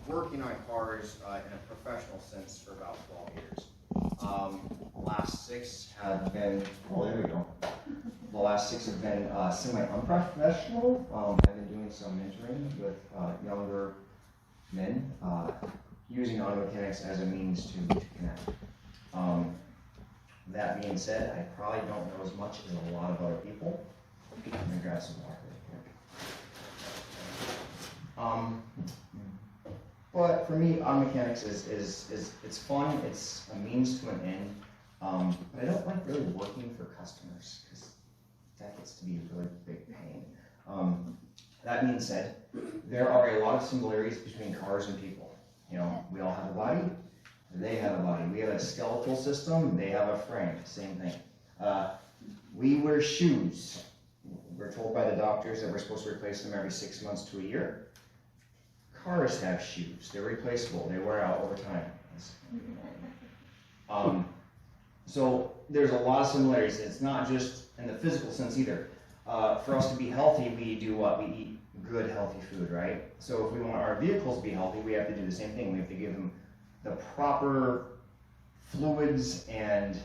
working on cars in a professional sense for about 12 years. The last 6 have been, oh, there we go. The last 6 have been semi-unprofessional. I've been doing some mentoring with younger men, using auto mechanics as a means to connect. That being said, I probably don't know as much as a lot of other people. I'm gonna grab some water really quick. But for me, auto mechanics is it's fun. It's a means to an end. But I don't like really working for customers because that gets to be a really big pain. That being said, there are a lot of similarities between cars and people. You know, we all have a body. They have a body. We have a skeletal system. They have a frame. Same thing. We wear shoes. We're told by the doctors that we're supposed to replace them every 6 months to a year. Cars have shoes. They're replaceable. They wear out over time. So there's a lot of similarities. It's not just in the physical sense either. For us to be healthy, we do what? We eat good, healthy food, right? So if we want our vehicles to be healthy, we have to do the same thing. We have to give them the proper fluids and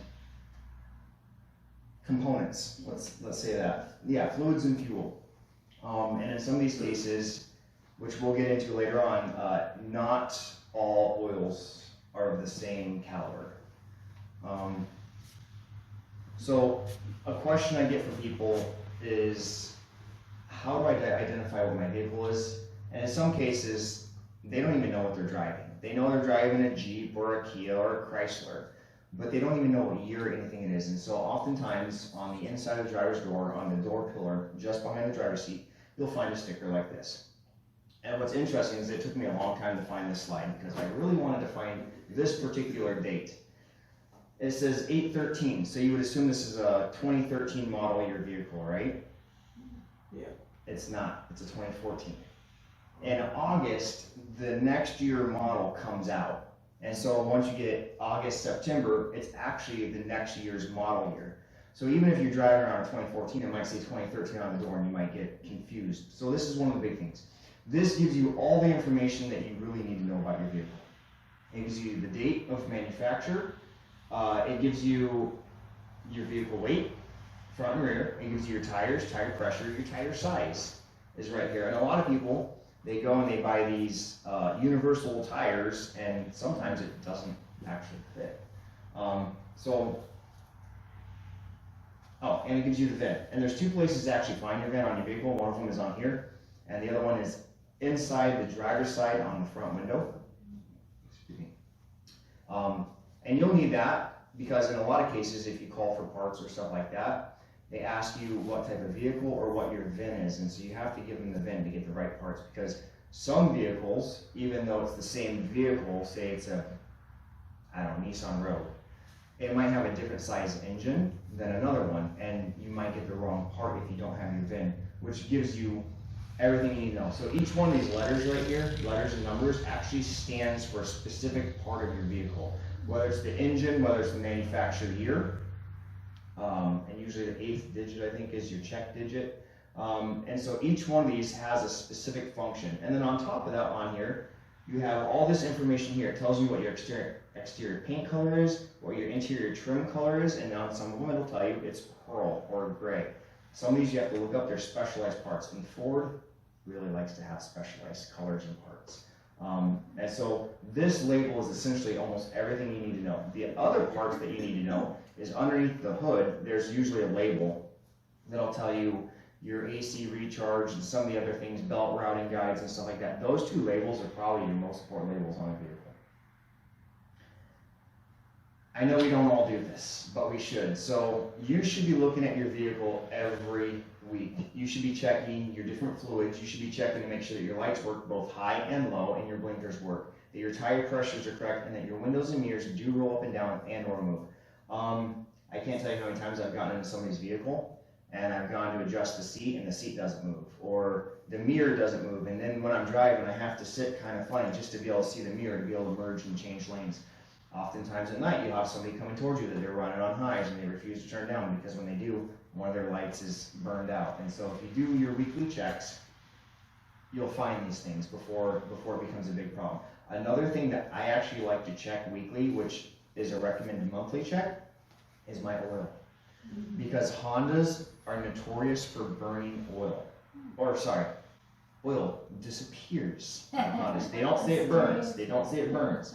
components. Let's say that. Yeah, fluids and fuel. And in some of these cases, which we'll get into later on, not all oils are of the same caliber. So a question I get from people is, how do I identify what my vehicle is? And in some cases, they don't even know what they're driving. They know they're driving a Jeep or a Kia or a Chrysler, but they don't even know what year or anything it is. And so oftentimes on the inside of the driver's door, on the door pillar, just behind the driver's seat, you'll find a sticker like this. And what's interesting is it took me a long time to find this slide because I really wanted to find this particular date. It says 8/13, so you would assume this is a 2013 model year vehicle, right? Yeah. It's not, it's a 2014. In August, the next year model comes out. And so once you get August, September, it's actually the next year's model year. So even if you're driving around 2014, it might say 2013 on the door and you might get confused. So this is one of the big things. This gives you all the information that you really need to know about your vehicle. It gives you the date of manufacture. It gives you your vehicle weight, front and rear. It gives you your tires, tire pressure, your tire size is right here. And a lot of people, they go and they buy these universal tires, and sometimes it doesn't actually fit. And it gives you the VIN. And there's 2 places to actually find your VIN on your vehicle. One of them is on here, and the other one is inside the driver's side on the front window. Excuse me. And you'll need that because in a lot of cases, if you call for parts or stuff like that, they ask you what type of vehicle or what your VIN is, and so you have to give them the VIN to get the right parts, because some vehicles, even though it's the same vehicle, say it's a, I don't know, Nissan Rogue, it might have a different size engine than another one, and you might get the wrong part if you don't have your VIN, which gives you everything you need to know. So each one of these letters right here, letters and numbers, actually stands for a specific part of your vehicle. Whether it's the engine, whether it's the manufacturer year, and usually the 8th digit, I think, is your check digit. And so each one of these has a specific function. And then on top of that, on here, you have all this information here. It tells you what your exterior paint color is, what your interior trim color is, and on some of them it'll tell you it's pearl or gray. Some of these you have to look up their specialized parts, and Ford really likes to have specialized colors and parts. And so this label is essentially almost everything you need to know. The other parts that you need to know is underneath the hood, there's usually a label that'll tell you your AC recharge and some of the other things, belt routing guides and stuff like that. Those 2 labels are probably your most important labels on a vehicle. I know we don't all do this, but we should. So you should be looking at your vehicle every week. You should be checking your different fluids. You should be checking to make sure that your lights work both high and low and your blinkers work, that your tire pressures are correct, and that your windows and mirrors do roll up and down and or move. I can't tell you how many times I've gotten into somebody's vehicle and I've gone to adjust the seat and the seat doesn't move, or the mirror doesn't move, and then when I'm driving I have to sit kind of funny just to be able to see the mirror, to be able to merge and change lanes. Oftentimes at night you'll have somebody coming towards you that they're running on highs and they refuse to turn down, because when they do, one of their lights is burned out. And so if you do your weekly checks, you'll find these things before it becomes a big problem. Another thing that I actually like to check weekly, which is a recommended monthly check, is my oil. Because Hondas are notorious for burning oil. Or sorry, oil disappears on Hondas. They don't say it burns. They don't say it burns.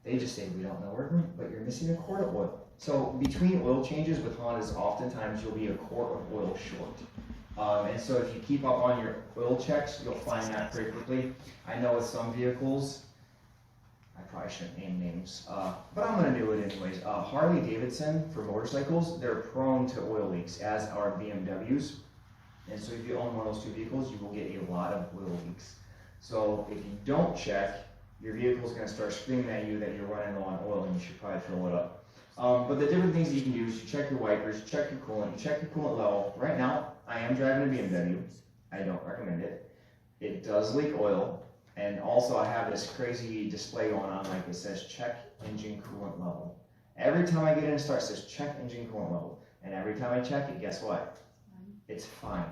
They just say, we don't know where it went, but you're missing a quart of oil. So between oil changes with Hondas, oftentimes you'll be a quart of oil short. And so if you keep up on your oil checks, you'll find that pretty quickly. I know with some vehicles, I probably shouldn't name names, but I'm going to do it anyways. Harley Davidson, for motorcycles, they're prone to oil leaks, as are BMWs. And so if you own one of those two vehicles, you will get a lot of oil leaks. So if you don't check, your vehicle is going to start screaming at you that you're running low on oil and you should probably fill it up. But the different things that you can do is you check your wipers, you check your coolant, you check your coolant level. Right now, I am driving a BMW. I don't recommend it. It does leak oil. And also I have this crazy display going on, like it says check engine coolant level. Every time I get in and start, it says check engine coolant level. And every time I check it, guess what? It's fine.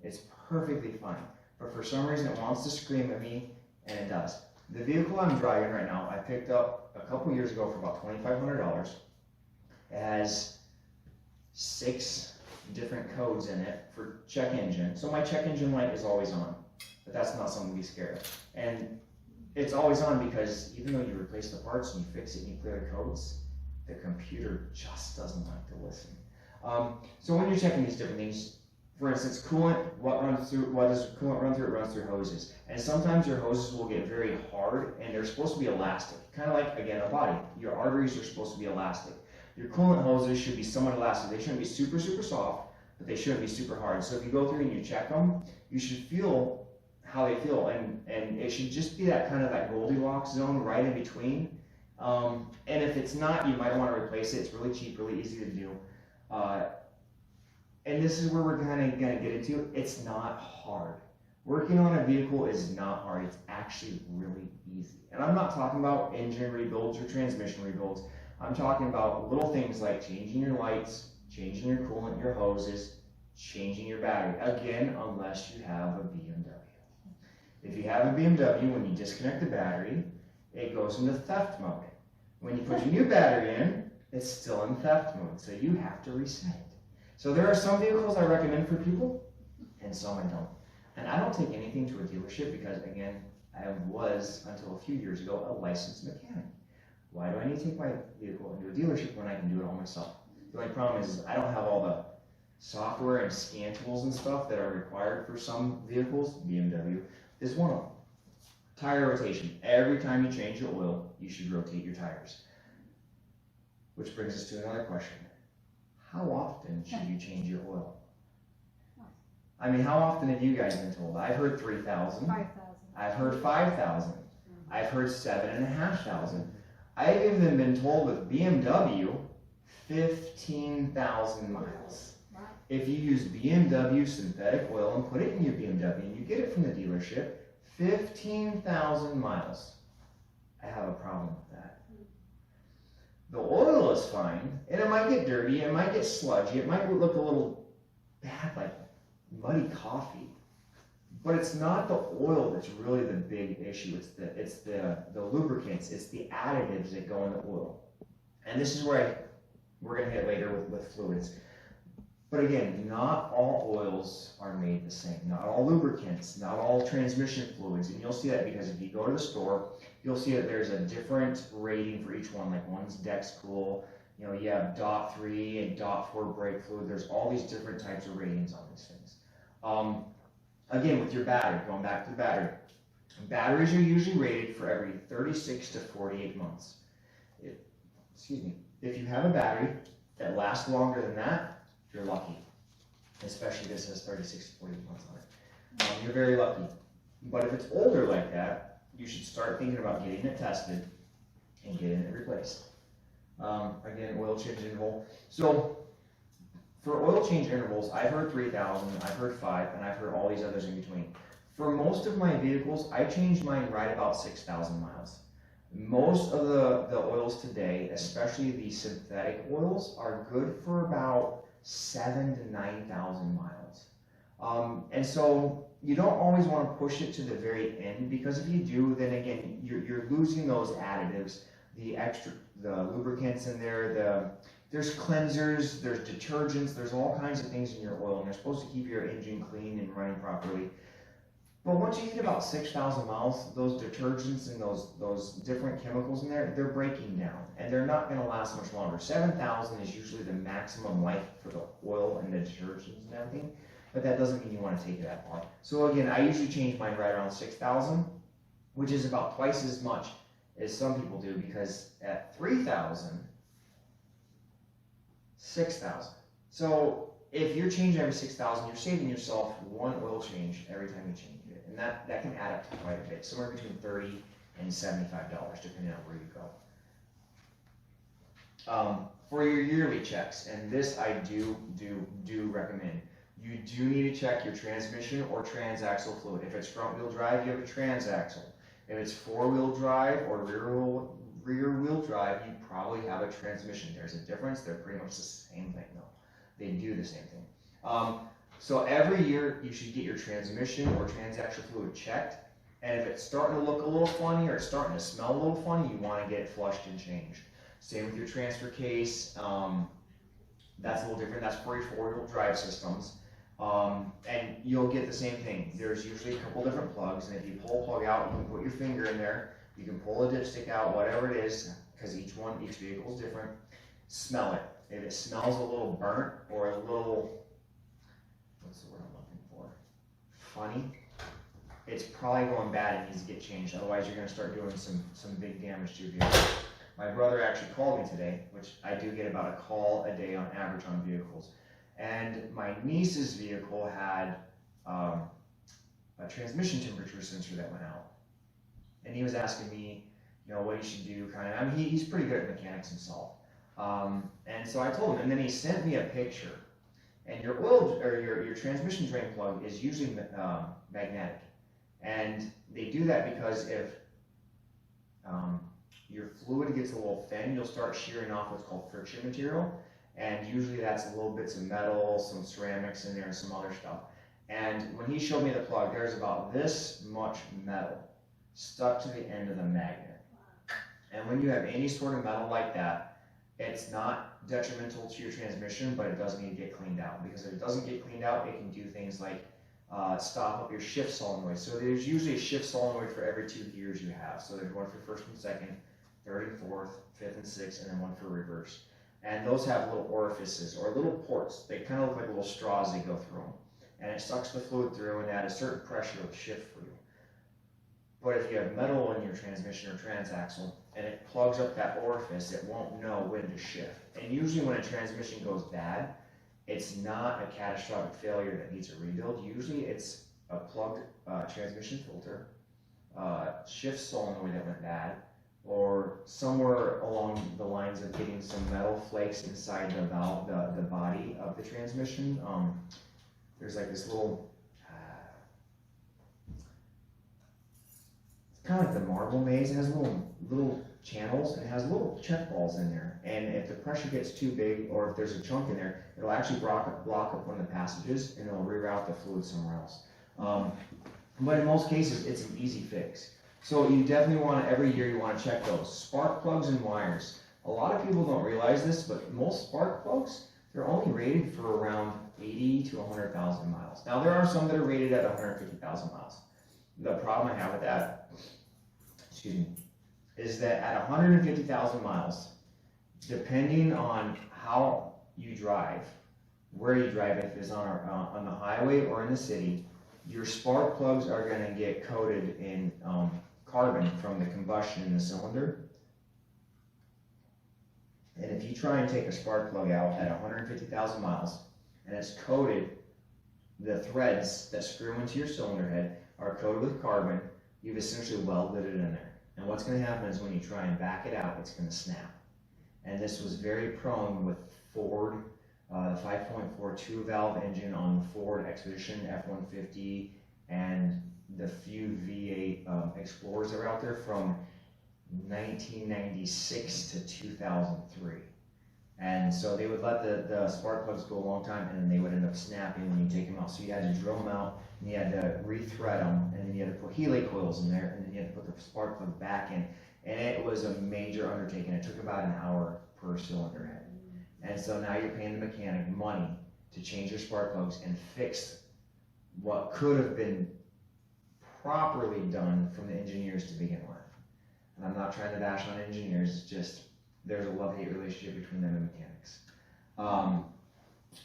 It's perfectly fine. But for some reason it wants to scream at me, and it does. The vehicle I'm driving right now, I picked up a couple years ago for about $2,500. It has 6 different codes in it for check engine. So my check engine light is always on, but that's not something to be scared of. And it's always on because even though you replace the parts and you fix it and you clear the codes, the computer just doesn't like to listen. So when you're checking these different things, for instance, coolant, what does coolant run through? It runs through hoses. And sometimes your hoses will get very hard and they're supposed to be elastic. Kind of like, again, a body. Your arteries are supposed to be elastic. Your coolant hoses should be somewhat elastic. They shouldn't be super, super soft, but they shouldn't be super hard. So if you go through and you check them, you should feel how they feel. And it should just be that kind of that Goldilocks zone right in between. And if it's not, you might want to replace it. It's really cheap, really easy to do. And this is where we're kind of going to get into. It's not hard. Working on a vehicle is not hard. It's actually really easy. And I'm not talking about engine rebuilds or transmission rebuilds. I'm talking about little things like changing your lights, changing your coolant, your hoses, changing your battery. Again, unless you have a BMW. If you have a BMW, when you disconnect the battery, it goes into theft mode. When you put your new battery in, it's still in theft mode, so you have to reset it. So there are some vehicles I recommend for people, and some I don't. And I don't take anything to a dealership because, again, I was, until a few years ago, a licensed mechanic. Why do I need to take my vehicle into a dealership when I can do it all myself? The only problem is I don't have all the software and scan tools and stuff that are required for some vehicles. BMW is one of them. Tire rotation. Every time you change your oil, you should rotate your tires. Which brings us to another question. How often should you change your oil? I mean, how often have you guys been told? I've heard 3,000. 5,000. I've heard 5,000. I've heard 7,500. I've even been told with BMW, 15,000 miles. If you use BMW synthetic oil and put it in your BMW and you get it from the dealership, 15,000 miles. I have a problem with that. The oil is fine, and it might get dirty, it might get sludgy, it might look a little bad, like muddy coffee. But it's not the oil that's really the big issue. It's the lubricants, it's the additives that go in the oil. And this is where we're going to hit later with fluids. But again, not all oils are made the same. Not all lubricants, not all transmission fluids. And you'll see that because if you go to the store, you'll see that there's a different rating for each one. Like one's Dex Cool, you have DOT3 and DOT4 brake fluid. There's all these different types of ratings on these things. Again, with your battery, going back to the battery. Batteries are usually rated for every 36 to 48 months. If you have a battery that lasts longer than that, you're lucky. Especially this has 36 to 48 months on it. You're very lucky. But if it's older like that, you should start thinking about getting it tested and getting it replaced. Again, oil change interval. So for oil change intervals, I've heard 3,000, I've heard 5, and I've heard all these others in between. For most of my vehicles, I changed mine right about 6,000 miles. Most of the oils today, especially the synthetic oils, are good for about 7,000 to 9,000 miles. And so you don't always want to push it to the very end, because if you do, then again, you're losing those additives, the lubricants in there, there's cleansers, there's detergents, there's all kinds of things in your oil, and they're supposed to keep your engine clean and running properly. But once you hit about 6,000 miles, those detergents and those different chemicals in there, they're breaking down, and they're not going to last much longer. 7,000 is usually the maximum life for the oil and the detergents and everything, but that doesn't mean you want to take it that far. So again, I usually change mine right around 6,000, which is about twice as much as some people do, because at 3,000, 6,000. So if you're changing every 6,000, you're saving yourself one oil change every time you change it. And that can add up to quite a bit, somewhere between $30 and $75, depending on where you go. For your yearly checks, and this I do recommend, you do need to check your transmission or transaxle fluid. If it's front wheel drive, you have a transaxle. If it's four-wheel drive or rear-wheel drive, you probably have a transmission. There's a difference. They're pretty much the same thing, though. They do the same thing. So every year, you should get your transmission or transaxle fluid checked. And if it's starting to look a little funny or it's starting to smell a little funny, you want to get it flushed and changed. Same with your transfer case. That's a little different. That's for your four-wheel drive systems. And you'll get the same thing. There's usually a couple different plugs, and if you pull a plug out, you can put your finger in there. You can pull a dipstick out, whatever it is, because each vehicle is different. Smell it. If it smells a little burnt or a little, what's the word I'm looking for? Funny, it's probably going bad and needs to get changed. Otherwise, you're going to start doing some big damage to your vehicle. My brother actually called me today, which I do get about a call a day on average on vehicles. And my niece's vehicle had a transmission temperature sensor that went out. And he was asking me, what he should do, kind of. I mean, he's pretty good at mechanics himself. And so I told him, and then he sent me a picture. And your oil or your transmission drain plug is usually magnetic, and they do that because if your fluid gets a little thin, you'll start shearing off what's called friction material, and usually that's a little bits of metal, some ceramics in there, and some other stuff. And when he showed me the plug, there's about this much metal stuck to the end of the magnet. And when you have any sort of metal like that, it's not detrimental to your transmission, but it does need to get cleaned out, because if it doesn't get cleaned out, it can do things like stop up your shift solenoid. So there's usually a shift solenoid for every 2 gears you have. So there's one for first and second, third and fourth, fifth and sixth, and then one for reverse. And those have little orifices or little ports. They kind of look like little straws that go through them. And it sucks the fluid through, and at a certain pressure it'll shift for you. But if you have metal in your transmission or transaxle and it plugs up that orifice, it won't know when to shift. And usually when a transmission goes bad, it's not a catastrophic failure that needs a rebuild. Usually it's a plugged transmission filter, shift solenoid that went bad, or somewhere along the lines of getting some metal flakes inside the valve, the body of the transmission. There's like this little, it's kind of like the marble maze. It has little channels, and it has little check balls in there. And if the pressure gets too big, or if there's a chunk in there, it'll actually block up one of the passages, and it'll reroute the fluid somewhere else. But in most cases, it's an easy fix. So you definitely want to, every year you want to check those. Spark plugs and wires. A lot of people don't realize this, but most spark plugs, they're only rated for around 80 to 100,000 miles. Now there are some that are rated at 150,000 miles. The problem I have with that, is that at 150,000 miles, depending on how you drive, where you drive, if it's on the highway or in the city, your spark plugs are going to get coated in carbon from the combustion in the cylinder. And if you try and take a spark plug out at 150,000 miles and it's coated, the threads that screw into your cylinder head are coated with carbon, you've essentially welded it in there. And what's going to happen is when you try and back it out, it's going to snap. And this was very prone with Ford, the 5.4 two-valve engine on the Ford Expedition F-150 and the few V8 Explorers that are out there from 1996 to 2003. And so they would let the spark plugs go a long time, and then they would end up snapping when you take them out. So you had to drill them out, and you had to rethread them, and then you had to put helix coils in there, and then you had to put the spark plug back in, and it was a major undertaking. It took about an hour per cylinder head. And so now you're paying the mechanic money to change your spark plugs and fix what could have been properly done from the engineers to begin with. And I'm not trying to bash on engineers, it's just there's a love-hate relationship between them and mechanics.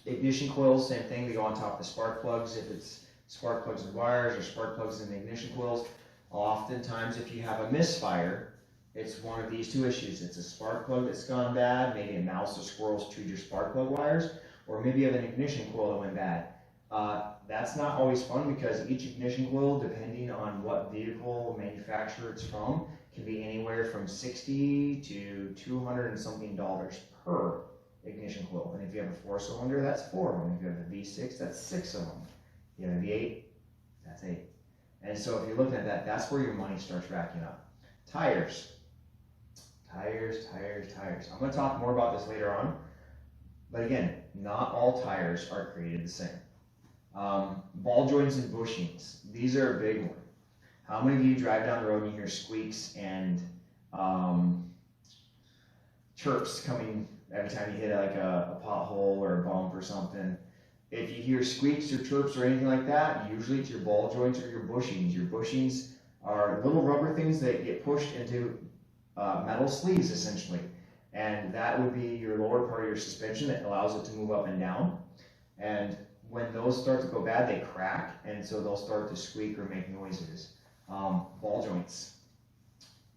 Ignition coils, same thing, they go on top of the spark plugs. If it's spark plugs and wires or spark plugs and the ignition coils, oftentimes if you have a misfire, it's one of these two issues. It's a spark plug that's gone bad, maybe a mouse or squirrel's chewed your spark plug wires, or maybe you have an ignition coil that went bad. That's not always fun because each ignition coil, depending on what vehicle manufacturer it's from, can be anywhere from $60 to $200 and something per ignition coil. And if you have a 4-cylinder, that's 4 of them. If you have a V6, that's 6 of them. If you have a V8, that's 8. And so if you're looking at that, that's where your money starts racking up. Tires. Tires. I'm going to talk more about this later on. But again, not all tires are created the same. Ball joints and bushings. These are a big one. How many of you drive down the road and you hear squeaks and chirps coming every time you hit like a pothole or a bump or something? If you hear squeaks or chirps or anything like that, usually it's your ball joints or your bushings. Your bushings are little rubber things that get pushed into metal sleeves essentially. And that would be your lower part of your suspension that allows it to move up and down. And when those start to go bad, they crack, and so they'll start to squeak or make noises. Ball joints.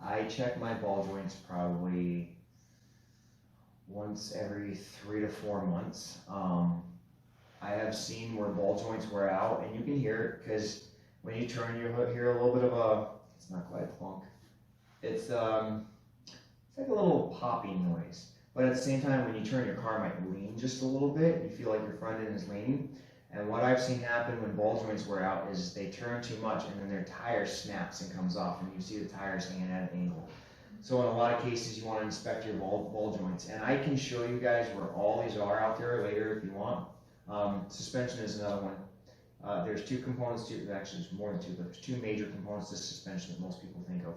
I check my ball joints probably once every 3 to 4 months. I have seen where ball joints wear out, and you can hear it because when you turn, you hear a little bit of a, it's not quite a clunk. It's like a little popping noise. But at the same time, when you turn, your car might lean just a little bit. You feel like your front end is leaning. And what I've seen happen when ball joints wear out is they turn too much and then their tire snaps and comes off, and you see the tires hanging at an angle. So in a lot of cases, you want to inspect your ball joints. And I can show you guys where all these are out there later if you want. Suspension is another one. There's 2 components to it. Actually, there's more than 2, but there's 2 major components to suspension that most people think of.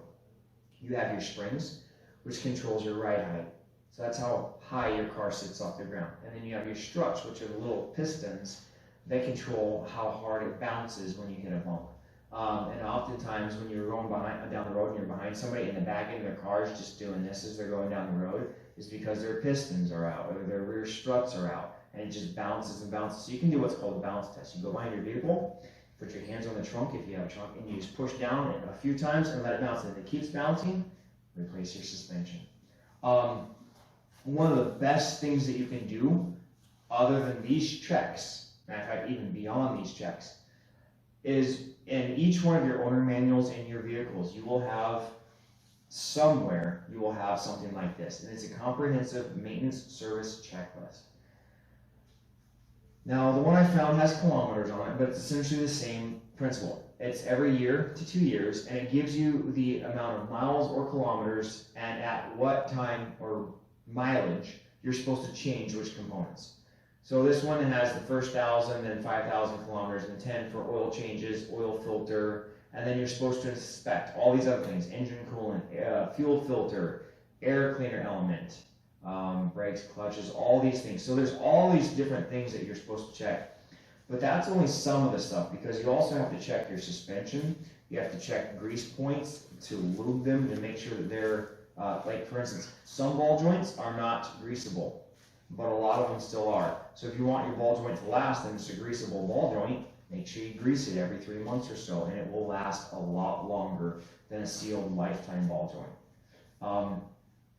You have your springs, which controls your ride height. So that's how high your car sits off the ground. And then you have your struts, which are the little pistons that control how hard it bounces when you hit a bump. And oftentimes when you're going down the road and you're behind somebody and the back end of their car is just doing this as they're going down the road, is because their pistons are out or their rear struts are out, and it just bounces and bounces. So you can do what's called a bounce test. You go behind your vehicle, put your hands on the trunk if you have a trunk, and you just push down a few times and let it bounce. And if it keeps bouncing, replace your suspension. One of the best things that you can do, other than these checks, matter of fact, even beyond these checks, is in each one of your owner manuals in your vehicles, you will have somewhere, you will have something like this. And it's a comprehensive maintenance service checklist. Now, the one I found has kilometers on it, but it's essentially the same principle. It's every year to 2 years, and it gives you the amount of miles or kilometers and at what time or mileage you're supposed to change which components. So this one has the first 1,000, then 5,000 kilometers, and 10 for oil changes, oil filter, and then you're supposed to inspect all these other things: engine coolant, fuel filter, air cleaner element, brakes, clutches, all these things. So there's all these different things that you're supposed to check. But that's only some of the stuff, because you also have to check your suspension. You have to check grease points to lube them to make sure that they're, like for instance, some ball joints are not greasable, but a lot of them still are. So if you want your ball joint to last and it's a greasable ball joint, make sure you grease it every 3 months or so, and it will last a lot longer than a sealed lifetime ball joint.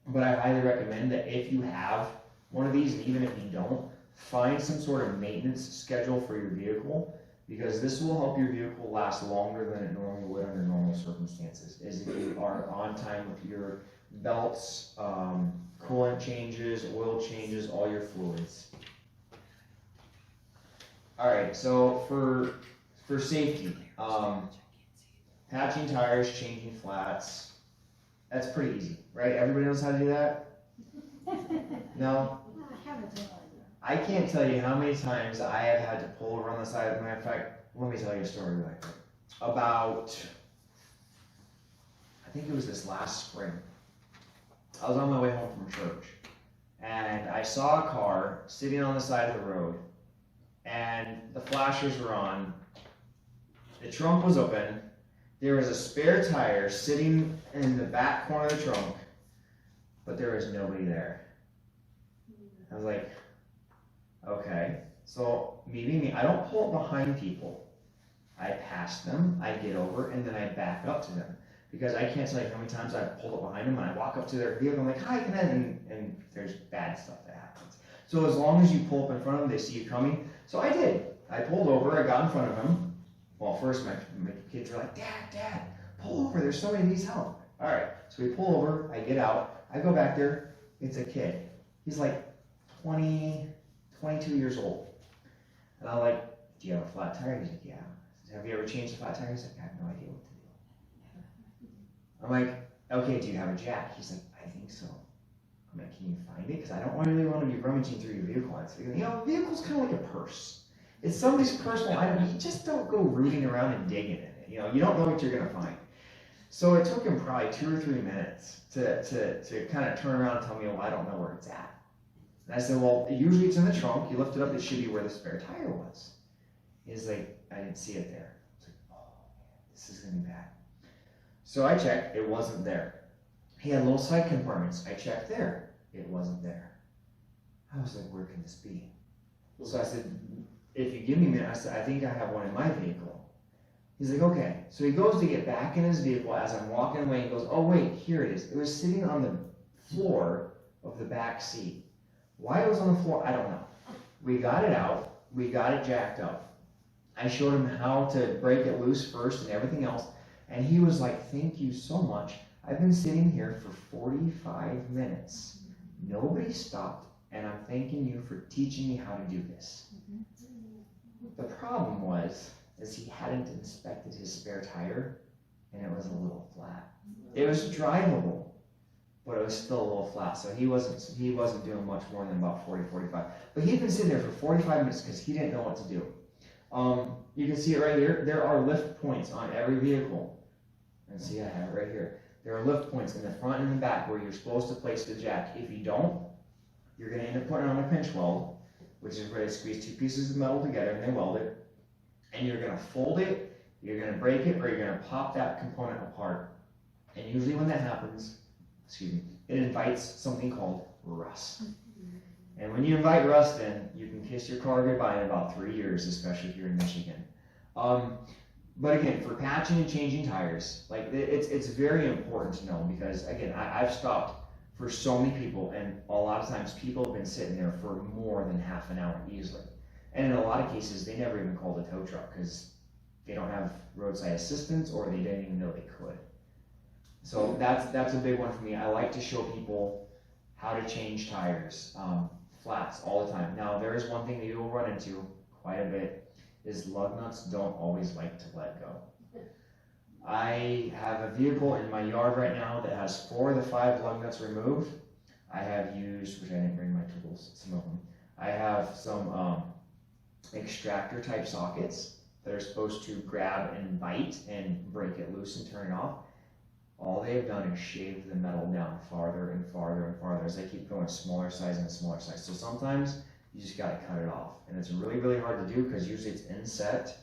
But I highly recommend that if you have one of these, and even if you don't, find some sort of maintenance schedule for your vehicle, because this will help your vehicle last longer than it normally would under normal circumstances, is if you are on time with your belts, coolant changes, oil changes, all your fluids. Alright, so for safety, patching tires, changing flats, that's pretty easy, right? Everybody knows how to do that? No? I can't tell you how many times I have had to pull around the side of the, matter of fact, let me tell you a story really quick. About, I think it was this last spring. I was on my way home from church, and I saw a car sitting on the side of the road, and the flashers were on, the trunk was open, there was a spare tire sitting in the back corner of the trunk, but there was nobody there. I was like, okay. So me being me, I don't pull up behind people. I pass them, I get over, and then I back up to them. Because I can't tell you how many times I've pulled up behind them and I walk up to their vehicle, I'm like, hi, can I? And there's bad stuff that happens. So as long as you pull up in front of them, they see you coming. So I did. I pulled over, I got in front of them. Well, first my kids were like, Dad, pull over, there's somebody who needs help. All right, so we pull over, I get out, I go back there, it's a kid. He's like 20, 22 years old. And I'm like, do you have a flat tire? He's like, yeah. I said, have you ever changed a flat tire? He's like, I have no idea what to do. I'm like, okay, do you have a jack? He's like, I think so. I'm like, can you find it? Because I don't really want to be rummaging through your vehicle. I said, a vehicle's kind of like a purse. It's somebody's personal item. You just don't go rooting around and digging in it. You don't know what you're going to find. So it took him probably 2 or 3 minutes to kind of turn around and tell me, well, I don't know where it's at. And I said, well, usually it's in the trunk. You lift it up, it should be where the spare tire was. He's like, I didn't see it there. I was like, oh, man, this is going to be bad. So I checked, it wasn't there. He had little side compartments. I checked there, it wasn't there. I was like, where can this be? So I said, if you give me a minute, I said, I think I have one in my vehicle. He's like, okay. So he goes to get back in his vehicle as I'm walking away. He goes, oh wait, here it is. It was sitting on the floor of the back seat. Why it was on the floor, I don't know. We got it out. We got it jacked up. I showed him how to break it loose first and everything else. And he was like, thank you so much. I've been sitting here for 45 minutes. Nobody stopped, and I'm thanking you for teaching me how to do this. The problem was he hadn't inspected his spare tire, and it was a little flat. It was drivable, but it was still a little flat. So he wasn't doing much more than about 40, 45. But he'd been sitting there for 45 minutes because he didn't know what to do. You can see it right here. There are lift points on every vehicle. And see, I have it right here. There are lift points in the front and the back where you're supposed to place the jack. If you don't, you're going to end up putting it on a pinch weld, which is where they squeeze 2 pieces of metal together and they weld it. And you're going to fold it, you're going to break it, or you're going to pop that component apart. And usually when that happens, it invites something called rust. And when you invite rust in, you can kiss your car goodbye in about 3 years, especially here in Michigan. But again, for patching and changing tires, like it's very important to know because again, I've stopped for so many people, and a lot of times people have been sitting there for more than half an hour easily. And in a lot of cases, they never even called a tow truck because they don't have roadside assistance or they didn't even know they could. So that's a big one for me. I like to show people how to change tires, flats all the time. Now, there is one thing that you will run into quite a bit is lug nuts don't always like to let go. I have a vehicle in my yard right now that has 4 of the 5 lug nuts removed. I have used, which I didn't bring my tools, some of them. I have some extractor type sockets that are supposed to grab and bite and break it loose and turn it off. All they have done is shave the metal down farther and farther and farther as they keep going smaller size and smaller size. So sometimes you just got to cut it off. And it's really, really hard to do because usually it's inset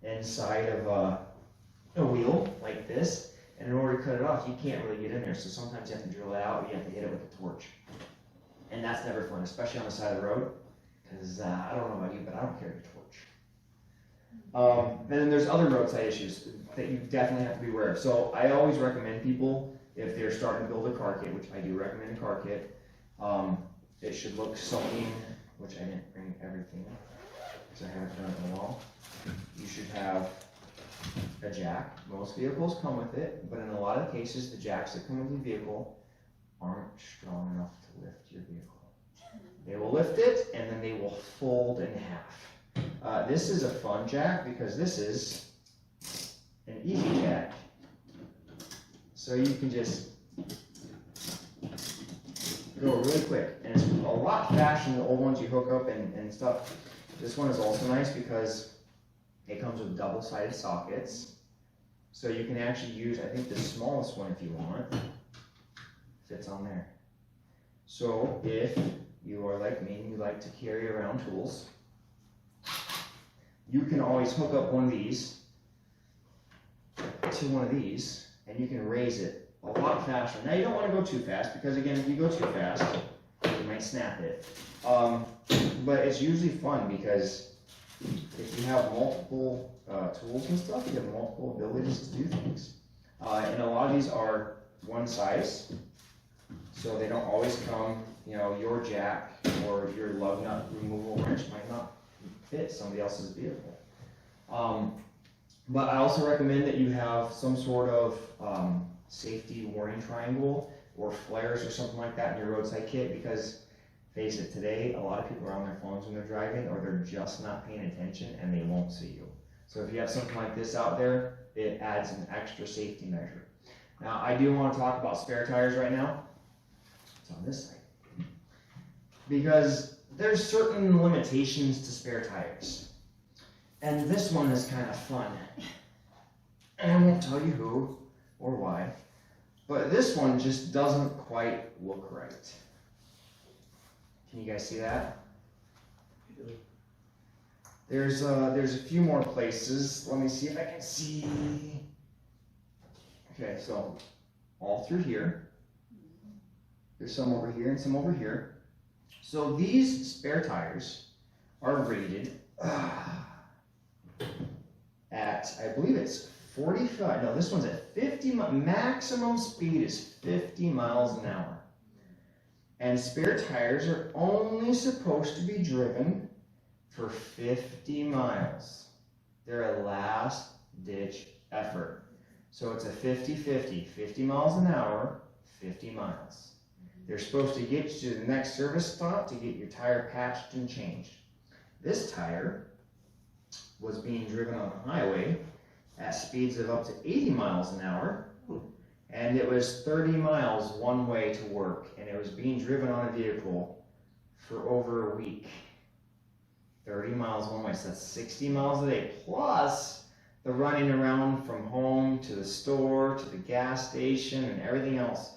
inside of a wheel like this. And in order to cut it off, you can't really get in there. So sometimes you have to drill it out, or you have to hit it with a torch. And that's never fun, especially on the side of the road. Because I don't know about you, but I don't carry a torch. And then there's other roadside issues that you definitely have to be aware of. So I always recommend people, if they're starting to build a car kit, which I do recommend a car kit, it should look something, which I didn't bring everything because I haven't done it in a while. You should have a jack. Most vehicles come with it, but in a lot of cases, the jacks that come with the vehicle aren't strong enough to lift your vehicle. They will lift it, and then they will fold in half. This is a fun jack because this is an easy jack. So you can just go really quick, and it's a lot faster than the old ones you hook up and stuff. This one is also nice because It comes with double-sided sockets. So you can actually use, I think, the smallest one if you want. Fits on there. So if you are like me and you like to carry around tools, you can always hook up one of these to one of these, and you can raise it a lot faster. Now you don't want to go too fast, because again, if you go too fast, you might snap it. But it's usually fun because if you have multiple tools and stuff, you have multiple abilities to do things. And a lot of these are one size, so they don't always come, your jack or your lug nut removal wrench might not fit somebody else's vehicle. But I also recommend that you have some sort of safety warning triangle or flares or something like that in your roadside kit, because face it, today a lot of people are on their phones when they're driving, or they're just not paying attention and they won't see you. So if you have something like this out there, it adds an extra safety measure. Now I do want to talk about spare tires right now. It's on this side. Because there's certain limitations to spare tires. And this one is kind of fun. And I won't tell you who or why, but this one just doesn't quite look right. Can you guys see that? There's a few more places. Let me see if I can see. Okay, so all through here. There's some over here and some over here. So these spare tires are rated at, I believe it's 45, no, this one's at 50, maximum speed is 50 miles an hour. And spare tires are only supposed to be driven for 50 miles. They're a last ditch effort. So it's a 50-50, 50 miles an hour, 50 miles. They're supposed to get you to the next service stop to get your tire patched and changed. This tire was being driven on the highway at speeds of up to 80 miles an hour, and it was 30 miles one way to work, and it was being driven on a vehicle for over a week. 30 miles one way, so that's 60 miles a day, plus the running around from home to the store to the gas station and everything else.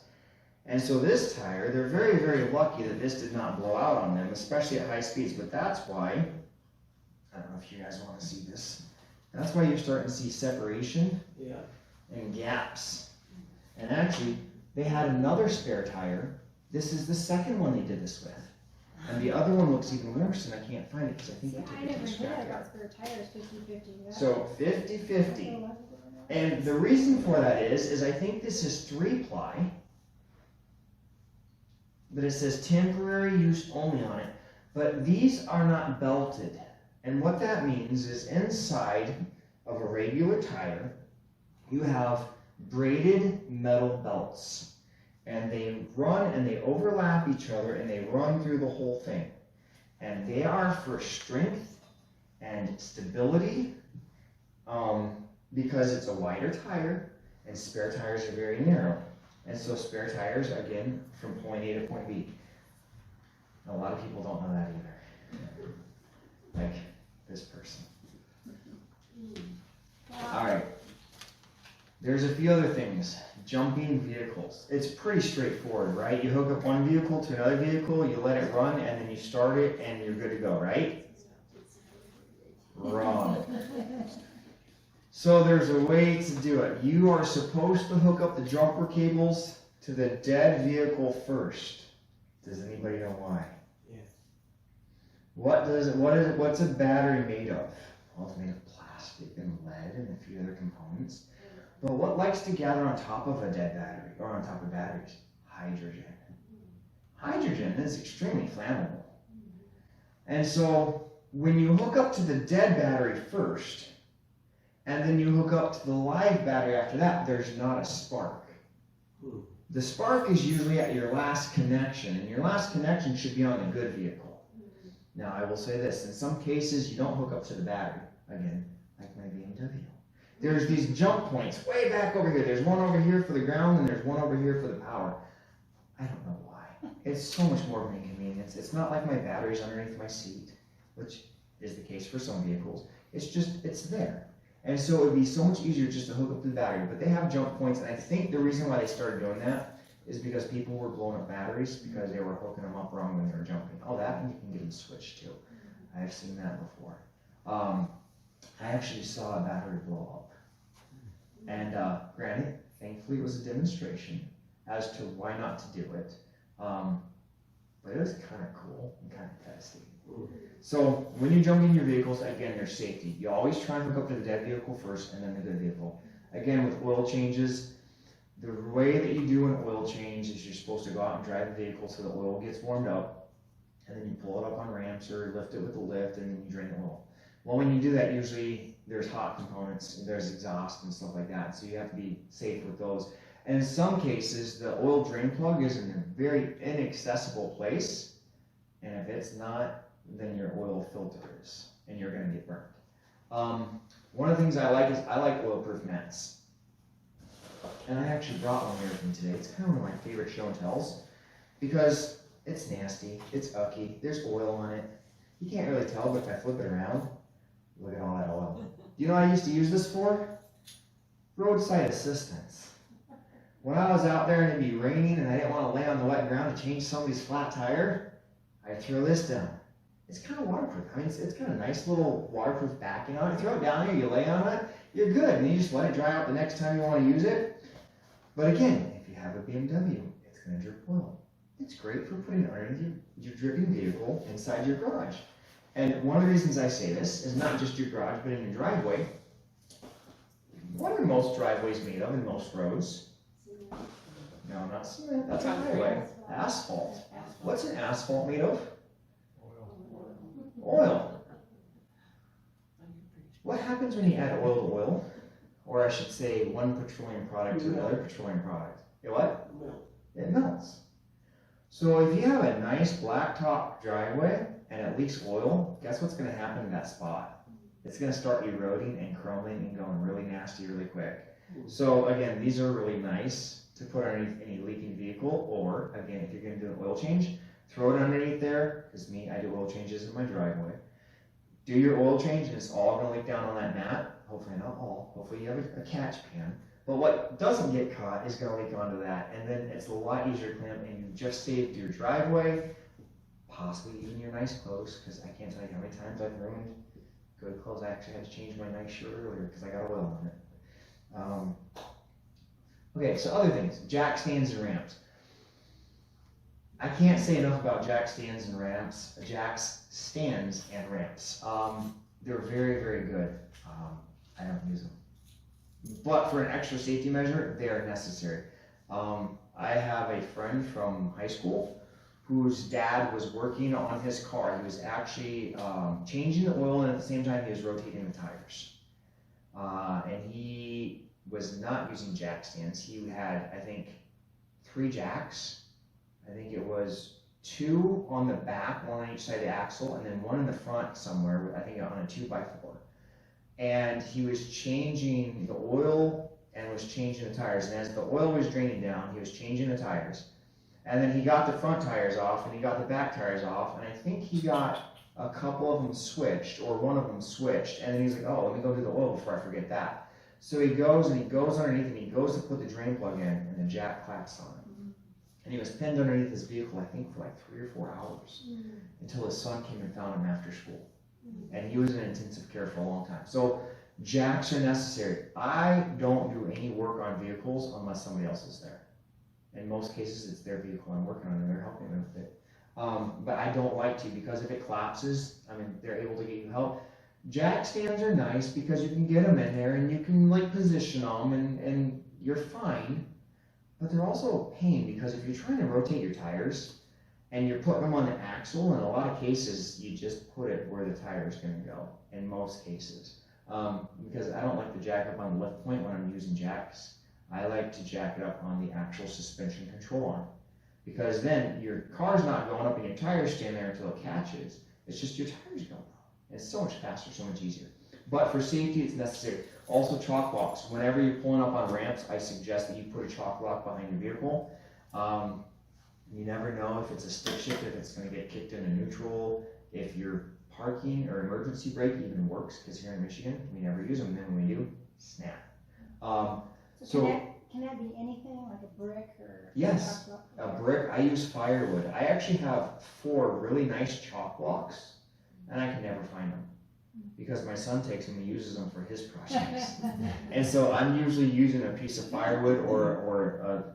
And so this tire, they're very, very lucky that this did not blow out on them, especially at high speeds. But that's why, I don't know if you guys want to see this, that's why you're starting to see separation and gaps. And actually, they had another spare tire. This is the second one they did this with. And the other one looks even worse, and I can't find it because I think I never heard about spare tires 50-50. So 50-50. And the reason for that is I think this is 3-ply, but it says temporary use only on it. But these are not belted. And what that means is inside of a regular tire, you have braided metal belts. And they run and they overlap each other and they run through the whole thing. And they are for strength and stability, because it's a wider tire and spare tires are very narrow. And so spare tires, again, from point A to point B. A lot of people don't know that either. Like this person. All right. There's a few other things. Jumping vehicles. It's pretty straightforward, right? You hook up one vehicle to another vehicle, you let it run, and then you start it, and you're good to go, right? Wrong. So there's a way to do it. You are supposed to hook up the jumper cables to the dead vehicle first. Does anybody know why? Yes. What's a battery made of? Well, it's made of plastic and lead and a few other components. But what likes to gather on top of a dead battery, or on top of batteries? Hydrogen. Hydrogen is extremely flammable. And so when you hook up to the dead battery first, and then you hook up to the live battery after that, there's not a spark. The spark is usually at your last connection, and your last connection should be on the good vehicle. Now I will say this, in some cases you don't hook up to the battery, again, like my BMW. There's these jump points way back over here. There's one over here for the ground, and there's one over here for the power. I don't know why. It's so much more of an inconvenience. It's not like my battery's underneath my seat, which is the case for some vehicles. It's there. And so it would be so much easier just to hook up to the battery. But they have jump points, and I think the reason why they started doing that is because people were blowing up batteries because they were hooking them up wrong when they were jumping. Oh, that, and you can get them switched too. I've seen that before. I actually saw a battery blow up. And granted, thankfully it was a demonstration as to why not to do it. But it was kind of cool and kind of testy. So when you jump in your vehicles, again, there's safety. You always try and hook up to the dead vehicle first and then the good vehicle. Again, with oil changes, the way that you do an oil change is you're supposed to go out and drive the vehicle so the oil gets warmed up, and then you pull it up on ramps or lift it with a lift, and then you drain the oil. Well, when you do that, usually there's hot components, there's exhaust and stuff like that, so you have to be safe with those. And in some cases, the oil drain plug is in a very inaccessible place, and if it's not, then your oil filter is, and you're going to get burned. One of the things I like is I like oil-proof mats. And I actually brought one here with me today. It's kind of one of my favorite show and tells because it's nasty, it's ucky, there's oil on it. You can't really tell, but if I flip it around, look at all that oil. Do you know what I used to use this for? Roadside assistance. When I was out there and it'd be raining and I didn't want to lay on the wet ground to change somebody's flat tire, I'd throw this down. It's kind of waterproof. I mean, it's got a nice little waterproof backing on it. Throw it down there, you lay on it, you're good. And you just let it dry out the next time you want to use it. But again, if you have a BMW, it's going to drip oil. It's great for putting underneath your dripping vehicle inside your garage. And one of the reasons I say this is not just your garage, but in your driveway. What are most driveways made of in most roads? No, not cement. That's a highway. Asphalt. What's an asphalt made of? Oil. What happens when you add oil to oil? Or I should say one petroleum product to another petroleum product? It what? It melts. So if you have a nice blacktop driveway and it leaks oil, guess what's going to happen in that spot? It's going to start eroding and crumbling and going really nasty really quick. So again, these are really nice to put underneath any leaking vehicle, or again, if you're going to do an oil change, throw it underneath there, because I do oil changes in my driveway. Do your oil change and it's all going to leak down on that mat. Hopefully not all. Hopefully you have a catch pan. But what doesn't get caught is going to leak onto that, and then it's a lot easier to clean up, and you just saved your driveway, possibly even your nice clothes, because I can't tell you how many times I've ruined good clothes. I actually had to change my nice shirt earlier because I got oil on it. Okay, so other things, jack stands and ramps. I can't say enough about jack stands and ramps. Jacks stands and ramps. They're very, very good. I don't use them. But for an extra safety measure, they are necessary. I have a friend from high school whose dad was working on his car. He was actually changing the oil, and at the same time he was rotating the tires. And he was not using jack stands. He had, I think, 3 jacks. I think it was 2 on the back, 1 on each side of the axle, and then 1 in the front somewhere, I think on a 2x4. And he was changing the oil and was changing the tires. And as the oil was draining down, he was changing the tires. And then he got the front tires off and he got the back tires off. And I think he got a couple of them switched, or one of them switched. And then he's like, oh, let me go do the oil before I forget that. So he goes and he goes underneath and he goes to put the drain plug in, and the jack clacks on him. And he was pinned underneath his vehicle, I think, for like 3 or 4 hours until his son came and found him after school. And he was in intensive care for a long time. So jacks are necessary. I don't do any work on vehicles unless somebody else is there. In most cases, it's their vehicle I'm working on and they're helping me with it. But I don't like to, because if it collapses, I mean, they're able to get you help. Jack stands are nice because you can get them in there and you can like position them and you're fine. But they're also a pain because if you're trying to rotate your tires, and you're putting them on the axle, in a lot of cases, you just put it where the tire is going to go, in most cases. Because I don't like to jack up on the lift point when I'm using jacks. I like to jack it up on the actual suspension control arm. Because then your car's not going up and your tires staying there until it catches. It's just your tires going up. It's so much faster, so much easier. But for safety, it's necessary. Also, chalk locks. Whenever you're pulling up on ramps, I suggest that you put a chalk lock behind your vehicle. You never know if it's a stick shift, if it's going to get kicked into neutral, if your parking or emergency brake even works, because here in Michigan, we never use them, and then when we do, snap. So can that be anything, like a brick or? Yes, a brick. I use firewood. I actually have 4 really nice chalk blocks, and I can never find them because my son takes them and uses them for his projects. And so I'm usually using a piece of firewood or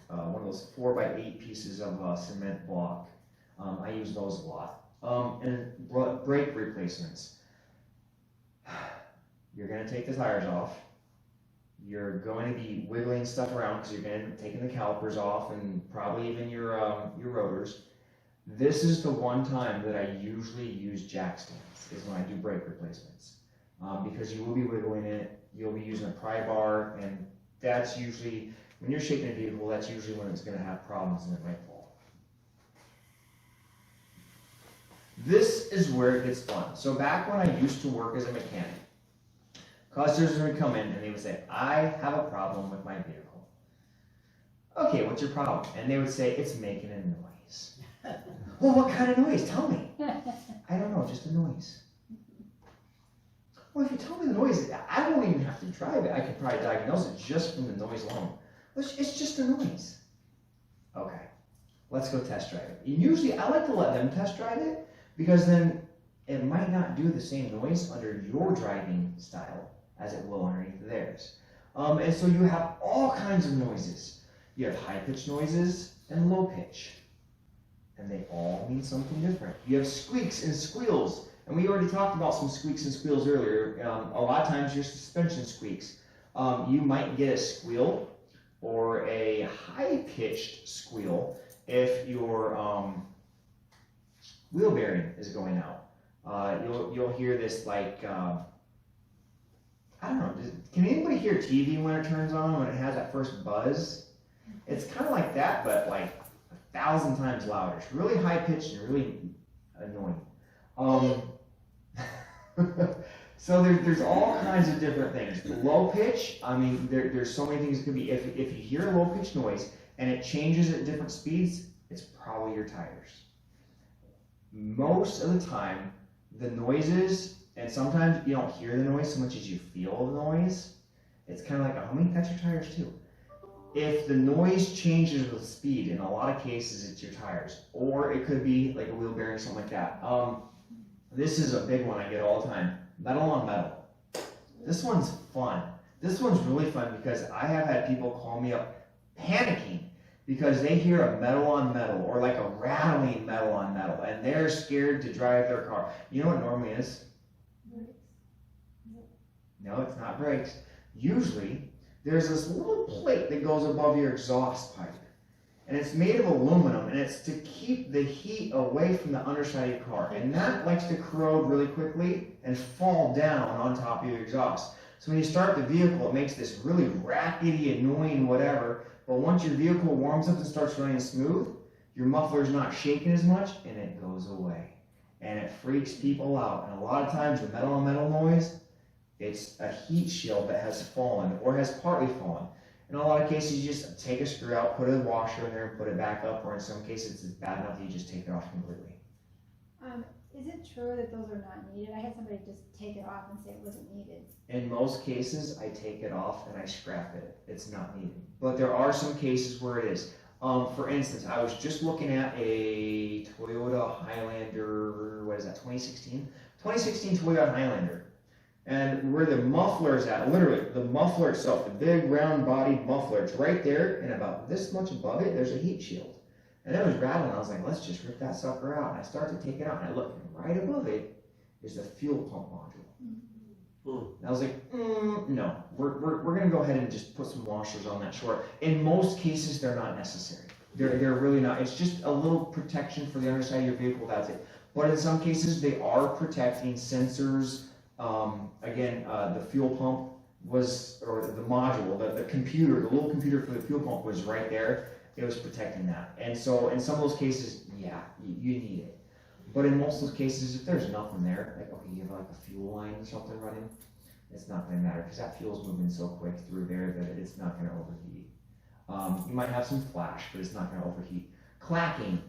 one of those 4x8 pieces of cement block. I use those a lot. And brake replacements. You're going to take the tires off. You're going to be wiggling stuff around because you're going to end up taking the calipers off and probably even your rotors. This is the one time that I usually use jack stands, is when I do brake replacements. Because you will be wiggling it, you'll be using a pry bar, and that's usually, when you're shaking a vehicle, that's usually when it's going to have problems and it might fall. This is where it gets fun. So back when I used to work as a mechanic, customers would come in and they would say, I have a problem with my vehicle. Okay, what's your problem? And they would say, it's making a noise. Well, what kind of noise? Tell me. I don't know, just a noise. Well, if you tell me the noise, I won't even have to drive it. I could probably diagnose it just from the noise alone. It's just a noise. Okay, let's go test drive it. And usually I like to let them test drive it because then it might not do the same noise under your driving style as it will underneath theirs. And so you have all kinds of noises. You have high-pitched noises and low-pitch. And they all mean something different. You have squeaks and squeals. And we already talked about some squeaks and squeals earlier. A lot of times your suspension squeaks. You might get a squeal or a high-pitched squeal if your wheel bearing is going out. You'll hear this like, I don't know, can anybody hear TV when it turns on, when it has that first buzz? It's kind of like that, but like 1,000 times louder. It's really high pitched and really annoying. So there's all kinds of different things. Low pitch, I mean, there's so many things it could be. If you hear a low pitch noise and it changes at different speeds, it's probably your tires. Most of the time, the noises, and sometimes you don't hear the noise so much as you feel the noise. It's kind of like a humming, that's your tires too. If the noise changes with speed, in a lot of cases it's your tires. Or it could be like a wheel bearing, something like that. This is a big one I get all the time. Metal on metal. This one's fun. This one's really fun because I have had people call me up panicking because they hear a metal on metal or like a rattling metal on metal and they're scared to drive their car. You know what it normally is? No, it's not brakes. Usually, there's this little plate that goes above your exhaust pipe. And it's made of aluminum, and it's to keep the heat away from the underside of your car. And that likes to corrode really quickly and fall down on top of your exhaust. So when you start the vehicle, it makes this really rackety, annoying whatever. But once your vehicle warms up and starts running smooth, your muffler's not shaking as much, and it goes away. And it freaks people out. And a lot of times, the metal on metal noise, it's a heat shield that has fallen or has partly fallen. In a lot of cases, you just take a screw out, put a washer in there, and put it back up, or in some cases, it's bad enough that you just take it off completely. Is it true that those are not needed? I had somebody just take it off and say it wasn't needed. In most cases, I take it off and I scrap it. It's not needed. But there are some cases where it is. For instance, I was just looking at a Toyota Highlander, what is that, 2016? 2016 Toyota Highlander. And where the muffler is at, literally, the muffler itself, the big round-bodied muffler, it's right there, and about this much above it, there's a heat shield. And it was rattling. I was like, let's just rip that sucker out. And I started to take it out, and I looked, and right above it is the fuel pump module. And I was like, no, we're going to go ahead and just put some washers on that short. In most cases, they're not necessary. They're really not. It's just a little protection for the underside of your vehicle, that's it. But in some cases, they are protecting sensors. Again, the fuel pump was, or the module, the computer, the little computer for the fuel pump was right there. It was protecting that. And so in some of those cases, yeah, you need it. But in most of those cases, if there's nothing there, like, okay, you have like a fuel line or something running, it's not going to matter because that fuel's moving so quick through there that it's not going to overheat. You might have some flash, but it's not going to overheat. Clacking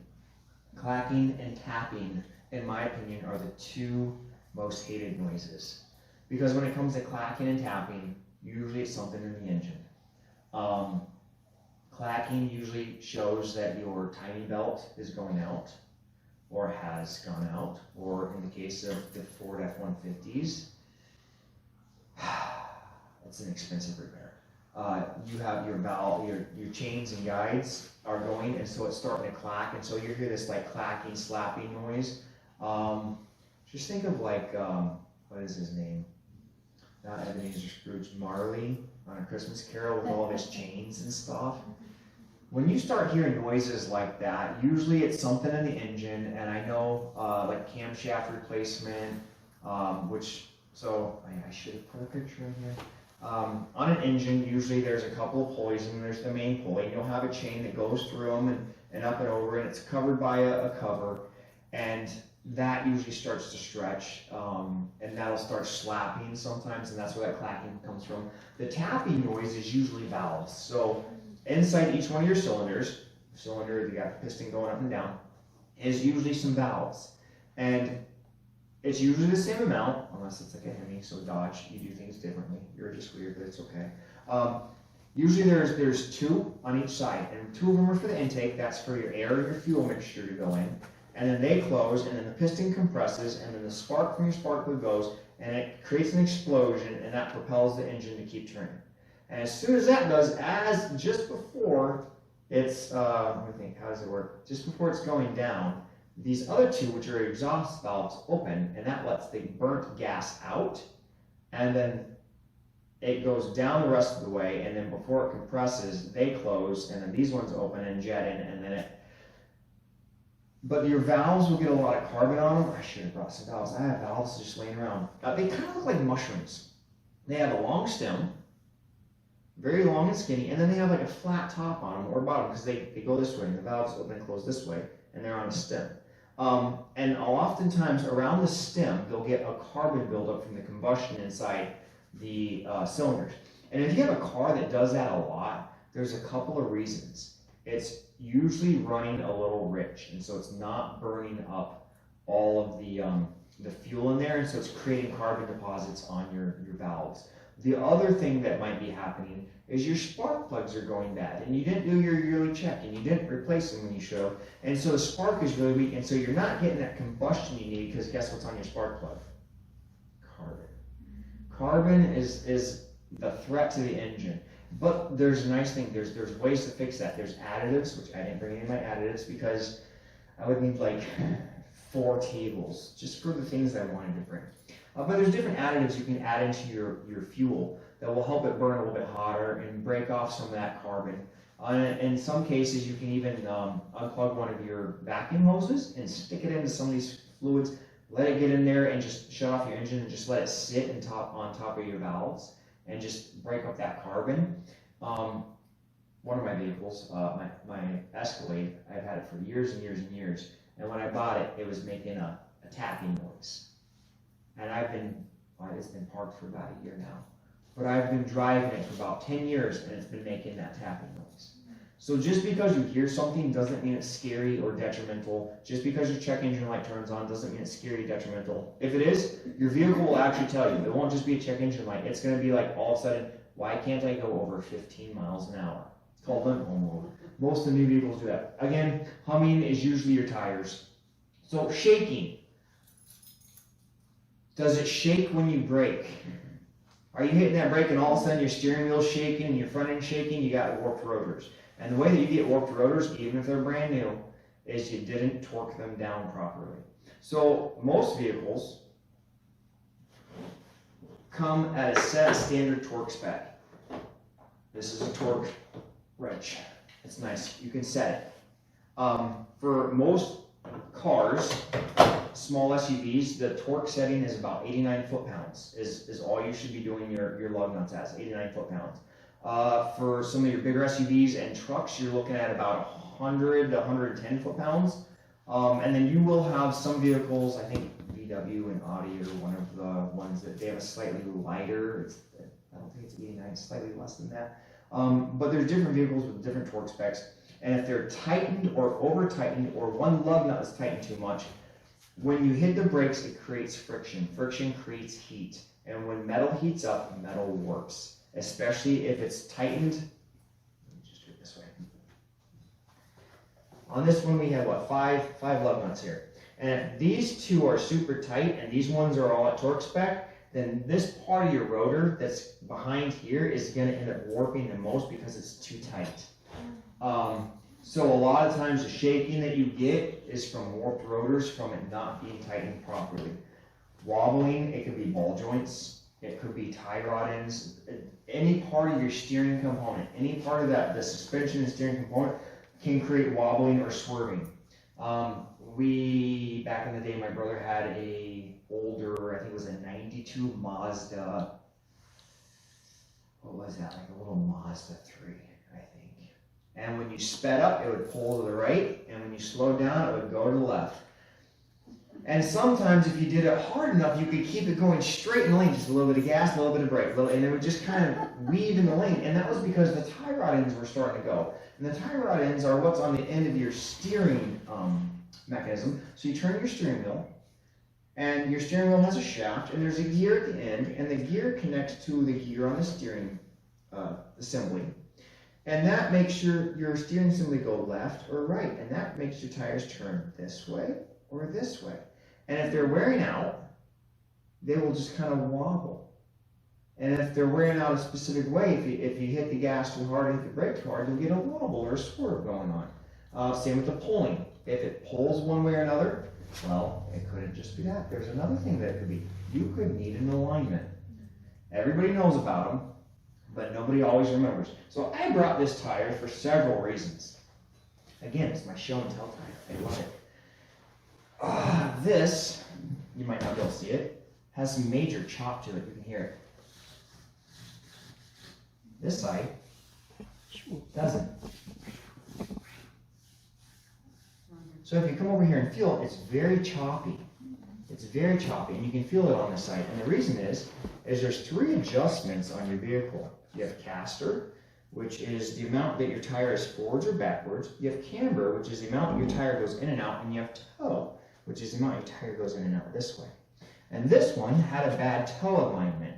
and tapping in my opinion, are the two most hated noises. Because when it comes to clacking and tapping, usually it's something in the engine. Clacking usually shows that your timing belt is going out, or has gone out, or in the case of the Ford F-150s, it's an expensive repair. You have your valve, your chains and guides are going, and so it's starting to clack, and so you hear this like clacking, slapping noise. Just think of like, what is his name? Not Ebenezer Scrooge, Marley on A Christmas Carol with all of his chains and stuff. When you start hearing noises like that, usually it's something in the engine, and I know like camshaft replacement, so I should have put a picture in here. On an engine, usually there's a couple of pulleys, and there's the main pulley, and you'll have a chain that goes through them and up and over, and it's covered by a cover, and that usually starts to stretch, and that'll start slapping sometimes, and that's where that clacking comes from. The tapping noise is usually valves. So inside each one of your cylinders, you got the piston going up and down, is usually some valves. And it's usually the same amount, unless it's like a Hemi, so Dodge, you do things differently. You're just weird, but it's okay. Usually there's two on each side, and two of them are for the intake. That's for your air and your fuel mixture to go in. And then they close, and then the piston compresses, and then the spark from your spark plug goes, and it creates an explosion, and that propels the engine to keep turning. And as soon as that does, just before it's, let me think, how does it work? Just before it's going down, these other two, which are exhaust valves, open, and that lets the burnt gas out, and then it goes down the rest of the way, and then before it compresses, they close, and then these ones open and jet in, and then but your valves will get a lot of carbon on them. I should have brought some valves. I have valves just laying around. They kind of look like mushrooms. They have a long stem, very long and skinny, and then they have like a flat top on them or bottom, because they go this way, and the valves open and close this way, and they're on a stem. And oftentimes around the stem, they'll get a carbon buildup from the combustion inside the cylinders. And if you have a car that does that a lot, there's a couple of reasons. It's usually running a little rich, and so it's not burning up all of the fuel in there, and so it's creating carbon deposits on your valves. The other thing that might be happening is your spark plugs are going bad, and you didn't do your yearly check, and you didn't replace them when you should have, and so the spark is really weak, and so you're not getting that combustion you need, because guess what's on your spark plug? Carbon. Carbon is the threat to the engine. But there's a nice thing, there's ways to fix that. There's additives, which I didn't bring any of my additives because I would need like 4 tables just for the things that I wanted to bring. But there's different additives you can add into your fuel that will help it burn a little bit hotter and break off some of that carbon. In some cases, you can even unplug one of your vacuum hoses and stick it into some of these fluids, let it get in there and just shut off your engine and just let it sit on top of your valves and just break up that carbon. One of my vehicles, my Escalade, I've had it for years and years and years, and when I bought it, it was making a tapping noise. And it's been parked for about a year now, but I've been driving it for about 10 years, and it's been making that tapping noise. So just because you hear something doesn't mean it's scary or detrimental. Just because your check engine light turns on doesn't mean it's scary or detrimental. If it is, your vehicle will actually tell you. It won't just be a check engine light. It's going to be like all of a sudden, why can't I go over 15 miles an hour? It's called limp home mode. Most of the new vehicles do that. Again, humming is usually your tires. So shaking. Does it shake when you brake? Are you hitting that brake and all of a sudden your steering wheel's shaking and your front end's shaking? You got warped rotors. And the way that you get warped rotors, even if they're brand new, is you didn't torque them down properly. So most vehicles come at a set standard torque spec. This is a torque wrench. It's nice. You can set it. For most cars, small SUVs, the torque setting is about 89 foot-pounds is all you should be doing your lug nuts as, 89 foot-pounds. For some of your bigger SUVs and trucks, you're looking at about 100 to 110 foot-pounds. And then you will have some vehicles, I think VW and Audi are one of the ones that they have a slightly lighter, I don't think it's 89, it's slightly less than that. But there's different vehicles with different torque specs. And if they're tightened or over-tightened, or one lug nut is tightened too much, when you hit the brakes, it creates friction. Friction creates heat. And when metal heats up, metal warps. Especially if it's tightened. Let me just do it this way. On this one, we have what, five lug nuts here. And if these two are super tight and these ones are all at torque spec, then this part of your rotor that's behind here is going to end up warping the most because it's too tight. So a lot of times the shaking that you get is from warped rotors from it not being tightened properly. Wobbling, it could be ball joints, it could be tie rod ends, any part of your steering component, any part of that, the suspension and steering component can create wobbling or swerving. Back in the day, my brother had a older, I think it was a 92 Mazda, what was that, like a little Mazda 3, I think. And when you sped up, it would pull to the right, and when you slowed down, it would go to the left. And sometimes if you did it hard enough, you could keep it going straight in the lane, just a little bit of gas, a little bit of brake, and it would just kind of weave in the lane. And that was because the tie rod ends were starting to go. And the tie rod ends are what's on the end of your steering mechanism. So you turn your steering wheel, and your steering wheel has a shaft, and there's a gear at the end, and the gear connects to the gear on the steering assembly. And that makes your steering assembly go left or right, and that makes your tires turn this way or this way. And if they're wearing out, they will just kind of wobble. And if they're wearing out a specific way, if you hit the gas too hard and hit the brake too hard, you'll get a wobble or a swerve going on. Same with the pulling. If it pulls one way or another, well, it couldn't just be that. There's another thing that it could be. You could need an alignment. Everybody knows about them, but nobody always remembers. So I brought this tire for several reasons. Again, it's my show and tell tire. I love it. This, you might not be able to see it, has some major chop to it. You can hear it. This side doesn't. So if you come over here and feel it, it's very choppy. It's very choppy, and you can feel it on this side. And the reason is there's three adjustments on your vehicle. You have caster, which is the amount that your tire is forwards or backwards. You have camber, which is the amount your tire goes in and out. And you have toe, which is the amount your tire goes in and out this way. And this one had a bad toe alignment.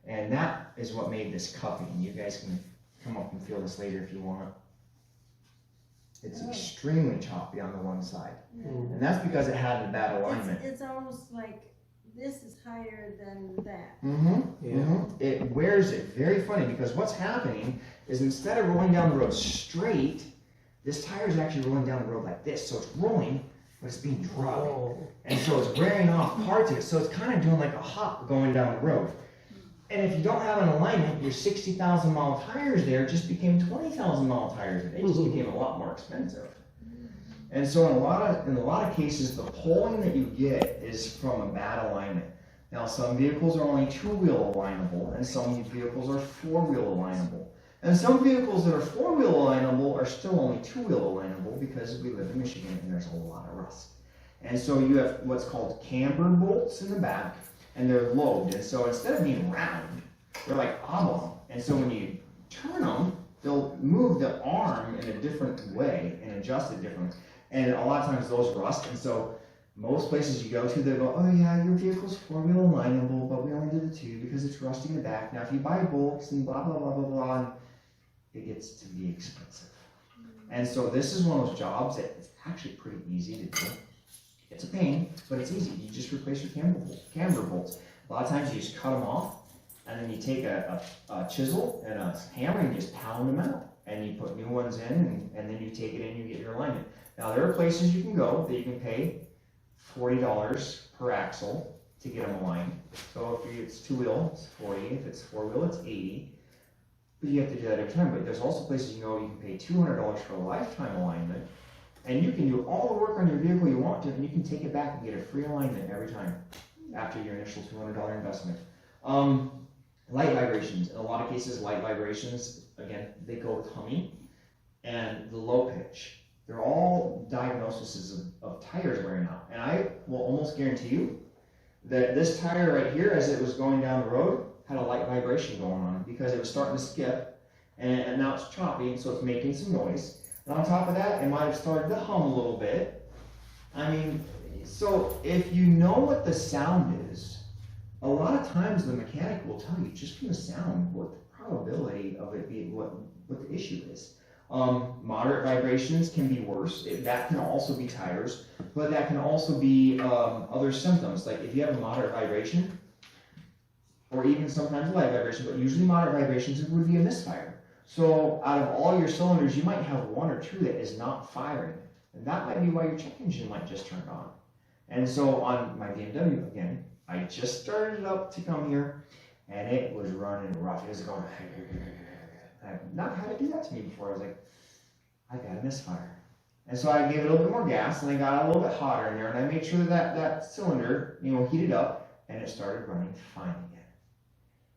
And that is what made this cupping. You guys can come up and feel this later if you want. It's extremely choppy on the one side. And that's because it had a bad alignment. It's almost like this is higher than that. It wears it. Very funny, because what's happening is instead of rolling down the road straight, this tire is actually rolling down the road like this. So it's rolling, but it's being drugged. And so it's wearing off parts of it. So it's kind of doing like a hop going down the road. And if you don't have an alignment, your 60,000 mile tires there just became 20,000 mile tires. They just became a lot more expensive. And so in a lot of cases, the pulling that you get is from a bad alignment. Now, some vehicles are only two-wheel alignable, and some vehicles are four-wheel alignable. And some vehicles that are four-wheel alignable are still only two-wheel alignable because we live in Michigan and there's a lot of rust. And so you have what's called camber bolts in the back, and they're lobed. And so instead of being round, they're like oblong. And so when you turn them, they'll move the arm in a different way and adjust it differently. And a lot of times those rust. And so most places you go to, they go, oh yeah, your vehicle's four-wheel alignable, but we only did the two because it's rusting in the back. Now if you buy bolts and blah, blah, blah, blah, blah, it gets to be expensive. And so this is one of those jobs that it's actually pretty easy to do. It's a pain, but it's easy. You just replace your camber bolts. A lot of times you just cut them off, and then you take a chisel and a hammer and you just pound them out. And you put new ones in, and then you take it in and you get your alignment. Now there are places you can go that you can pay $40 per axle to get them aligned. So if it's two-wheel, it's 40. If it's four-wheel, it's 80. But you have to do that every time. But there's also places you know you can pay $200 for a lifetime alignment. And you can do all the work on your vehicle you want to, and you can take it back and get a free alignment every time after your initial $200 investment. Light vibrations. In a lot of cases, light vibrations, again, they go with humming and the low pitch. They're all diagnoses of tires wearing out. And I will almost guarantee you that this tire right here, as it was going down the road, had a light vibration going on because it was starting to skip, and now it's choppy, so it's making some noise. And on top of that, it might have started to hum a little bit. I mean, So if you know what the sound is, a lot of times the mechanic will tell you just from the sound what the probability of it being what the issue is. Moderate vibrations can be worse. That can also be tires, but that can also be other symptoms. Like if you have a moderate vibration, or even sometimes light vibration, but usually moderate vibrations, it would be a misfire. So out of all your cylinders, you might have one or two that is not firing. And that might be why your check engine light just turned on. And so on my BMW, again, I just started it up to come here, and it was running rough. It was going, I've not had it do that to me before. I was like, I got a misfire. And so I gave it a little bit more gas, and I got a little bit hotter in there, and I made sure that cylinder, heated up, and it started running fine again.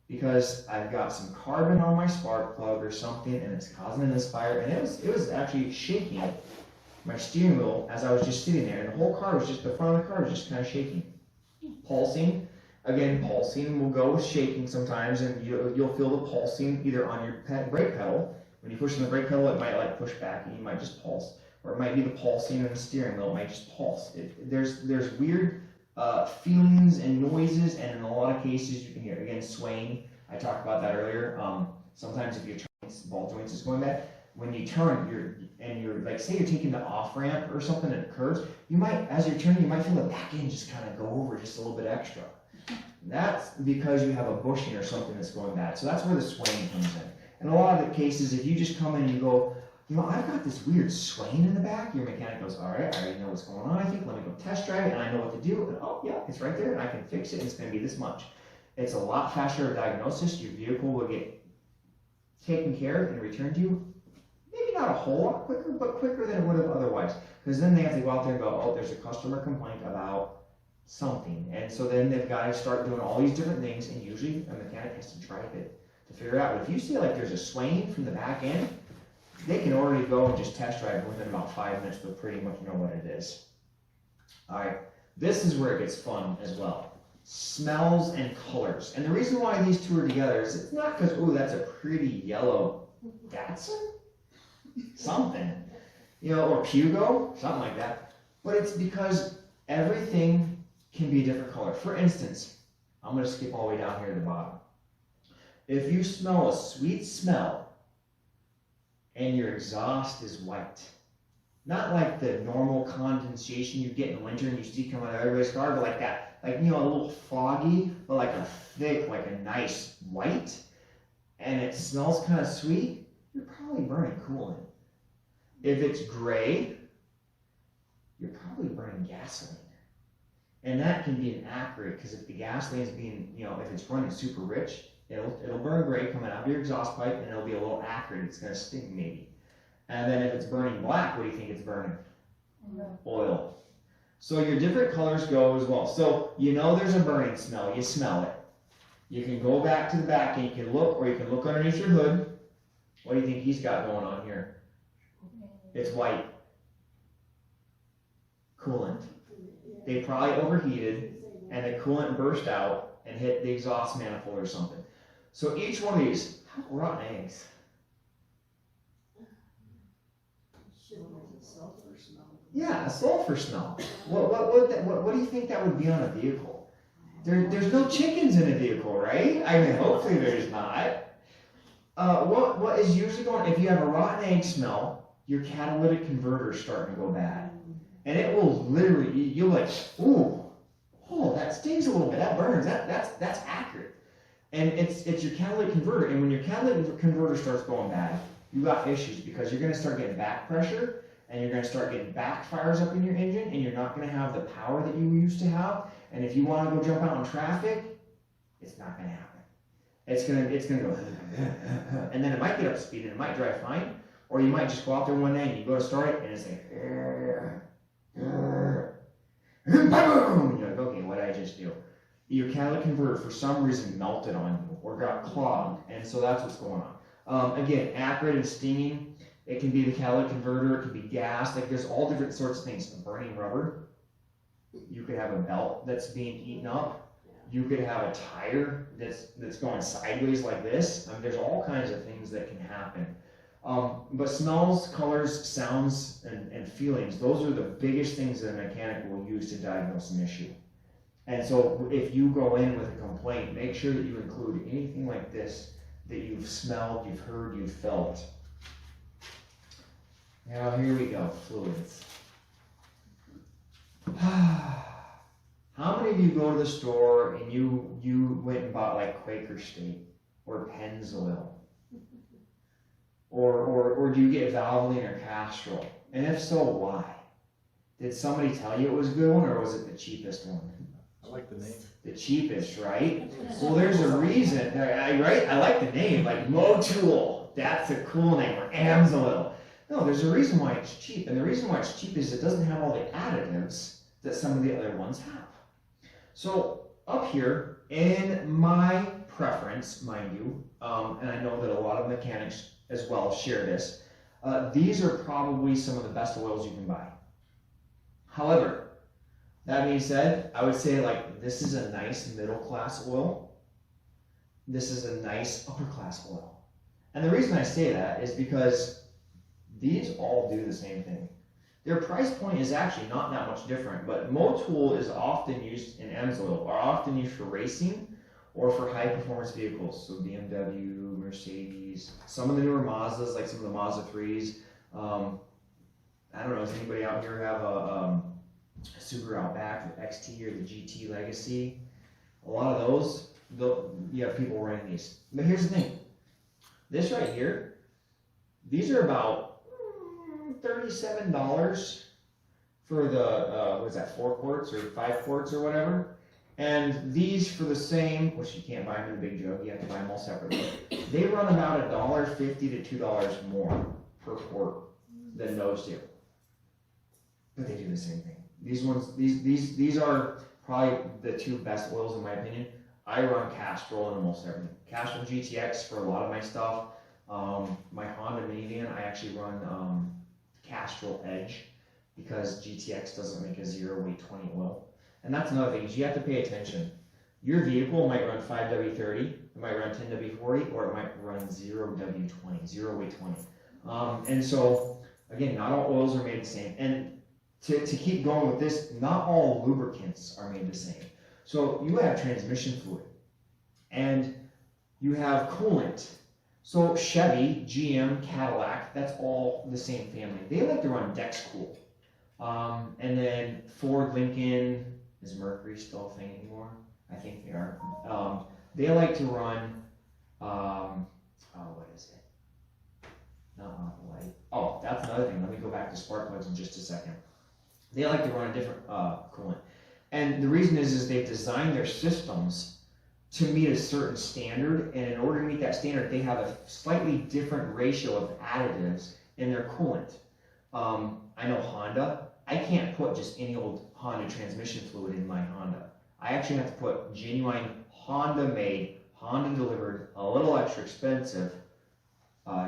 Because I've got some carbon on my spark plug or something, and it's causing a misfire, and it was actually shaking my steering wheel as I was just sitting there, and the whole car was just, the front of the car was just kind of shaking. Pulsing. Again, pulsing will go with shaking sometimes, and you'll feel the pulsing either on your brake pedal. When you push on the brake pedal, it might like push back, and you might just pulse. Or it might be the pulsing in the steering wheel, it might just pulse. There's weird feelings and noises, and in a lot of cases you can hear, again, swaying. I talked about that earlier. Sometimes if your ball joints is going bad, when you turn, you're like, say you're taking the off ramp or something and it curves, you might, as you're turning, you might feel the back end just kind of go over just a little bit extra. That's because you have a bushing or something that's going bad. So that's where the swaying comes in. And a lot of the cases, if you just come in and you go, I've got this weird swaying in the back, your mechanic goes, all right, I already know what's going on, I think, let me go test drive it, and I know what to do, and oh yeah, it's right there, and I can fix it, and it's going to be this much. It's a lot faster of diagnosis. Your vehicle will get taken care of and returned to you. Maybe not a whole lot quicker, but quicker than it would have otherwise. Because then they have to go out there and go, oh, there's a customer complaint about something. And so then they've got to start doing all these different things, and usually a mechanic has to drive it to figure it out. But if you see like there's a swaying from the back end, they can already go and just test drive it within about 5 minutes. They'll pretty much know what it is. All right, this is where it gets fun as well. Smells and colors. And the reason why these two are together is it's not because, ooh, that's a pretty yellow Datsun? Something. Or Pugo, something like that. But it's because everything can be a different color. For instance, I'm going to skip all the way down here to the bottom. If you smell a sweet smell and your exhaust is white, not like the normal condensation you get in winter and you see coming out of everybody's car, but like that. Like, a little foggy, but like a thick, like a nice white, and it smells kind of sweet, you're probably burning coolant. If it's gray, you're probably burning gasoline. And that can be inaccurate, because if the gasoline is being, if it's running super rich, it'll burn gray coming out of your exhaust pipe, and it'll be a little acrid. It's going to sting maybe. And then if it's burning black, what do you think it's burning? Oil. So your different colors go as well. So there's a burning smell. You smell it. You can go back to the back and you can look, or you can look underneath your hood. What do you think he's got going on here? It's white. Coolant. They probably overheated and the coolant burst out and hit the exhaust manifold or something. So each one of these, how about rotten eggs? Yeah, a sulfur smell. What do you think that would be on a vehicle? There's no chickens in a vehicle, right? I mean, hopefully there's not. What is usually going, if you have a rotten egg smell, your catalytic converter is starting to go bad. And it will literally, you're like, ooh, oh, that stings a little bit, that burns, that's accurate. And it's your catalytic converter, and when your catalytic converter starts going bad, you got issues, because you're going to start getting back pressure, and you're going to start getting backfires up in your engine, and you're not going to have the power that you used to have. And if you want to go jump out in traffic, it's not going to happen. It's going to go, and then it might get up to speed, and it might drive fine, or you might just go out there one day and you go to start it, and it's like, boom! You're like, okay, what did I just do? Your catalytic converter, for some reason, melted on you or got clogged, and so that's what's going on. Again, acrid and stinging. It can be the catalytic converter, it can be gas, like there's all different sorts of things. Burning rubber, you could have a belt that's being eaten up, you could have a tire that's going sideways like this. I mean, there's all kinds of things that can happen. But smells, colors, sounds, and feelings, those are the biggest things that a mechanic will use to diagnose an issue. And so if you go in with a complaint, make sure that you include anything like this that you've smelled, you've heard, you've felt. Now here we go, fluids. How many of you go to the store and you went and bought like Quaker State or Pennzoil? Or do you get Valvoline or Castrol? And if so, why? Did somebody tell you it was a good one, or was it the cheapest one? I like the name. The cheapest, right? Well, there's a reason, right? I like the name, like Motul. That's a cool name, or Amsoil. No, there's a reason why it's cheap, and the reason why it's cheap is it doesn't have all the additives that some of the other ones have. So up here, in my preference, mind you, and I know that a lot of mechanics as well share this, these are probably some of the best oils you can buy. However, that being said, I would say like this is a nice middle class oil. This is a nice upper class oil. And the reason I say that is because these all do the same thing. Their price point is actually not that much different, but Motul is often used in Amsoil, or often used for racing or for high performance vehicles. So BMW, Mercedes, some of the newer Mazdas, like some of the Mazda 3s. I don't know, does anybody out here have a Subaru Outback, the XT or the GT Legacy? A lot of those, you have people running these. But here's the thing. This right here, these are about $37 for the, what is that, 4 quarts or 5 quarts or whatever. And these for the same, which you can't buy them in a big jug, you have to buy them all separately. They run about $1.50 to $2 more per quart than those do. But they do the same thing. These ones, these are probably the 2 best oils in my opinion. I run Castrol in almost everything. Castrol GTX for a lot of my stuff. My Honda minivan, I actually run Castrol Edge because GTX doesn't make a 0 weight 20 oil. And that's another thing, is you have to pay attention. Your vehicle might run 5W30, it might run 10W40, or it might run 0W20, 0 weight 20. And so, again, not all oils are made the same. And to keep going with this, not all lubricants are made the same. So you have transmission fluid, and you have coolant. So Chevy, GM, Cadillac, that's all the same family. They like to run Dexcool. And then Ford, Lincoln, is Mercury still a thing anymore? I think they are. They like to run, what is it? Not light. Oh, that's another thing. Let me go back to spark plugs in just a second. They like to run a different coolant. And the reason is they've designed their systems to meet a certain standard, and in order to meet that standard, they have a slightly different ratio of additives in their coolant. I know Honda, I can't put just any old Honda transmission fluid in my Honda. I actually have to put genuine Honda-made, Honda-delivered, a little extra expensive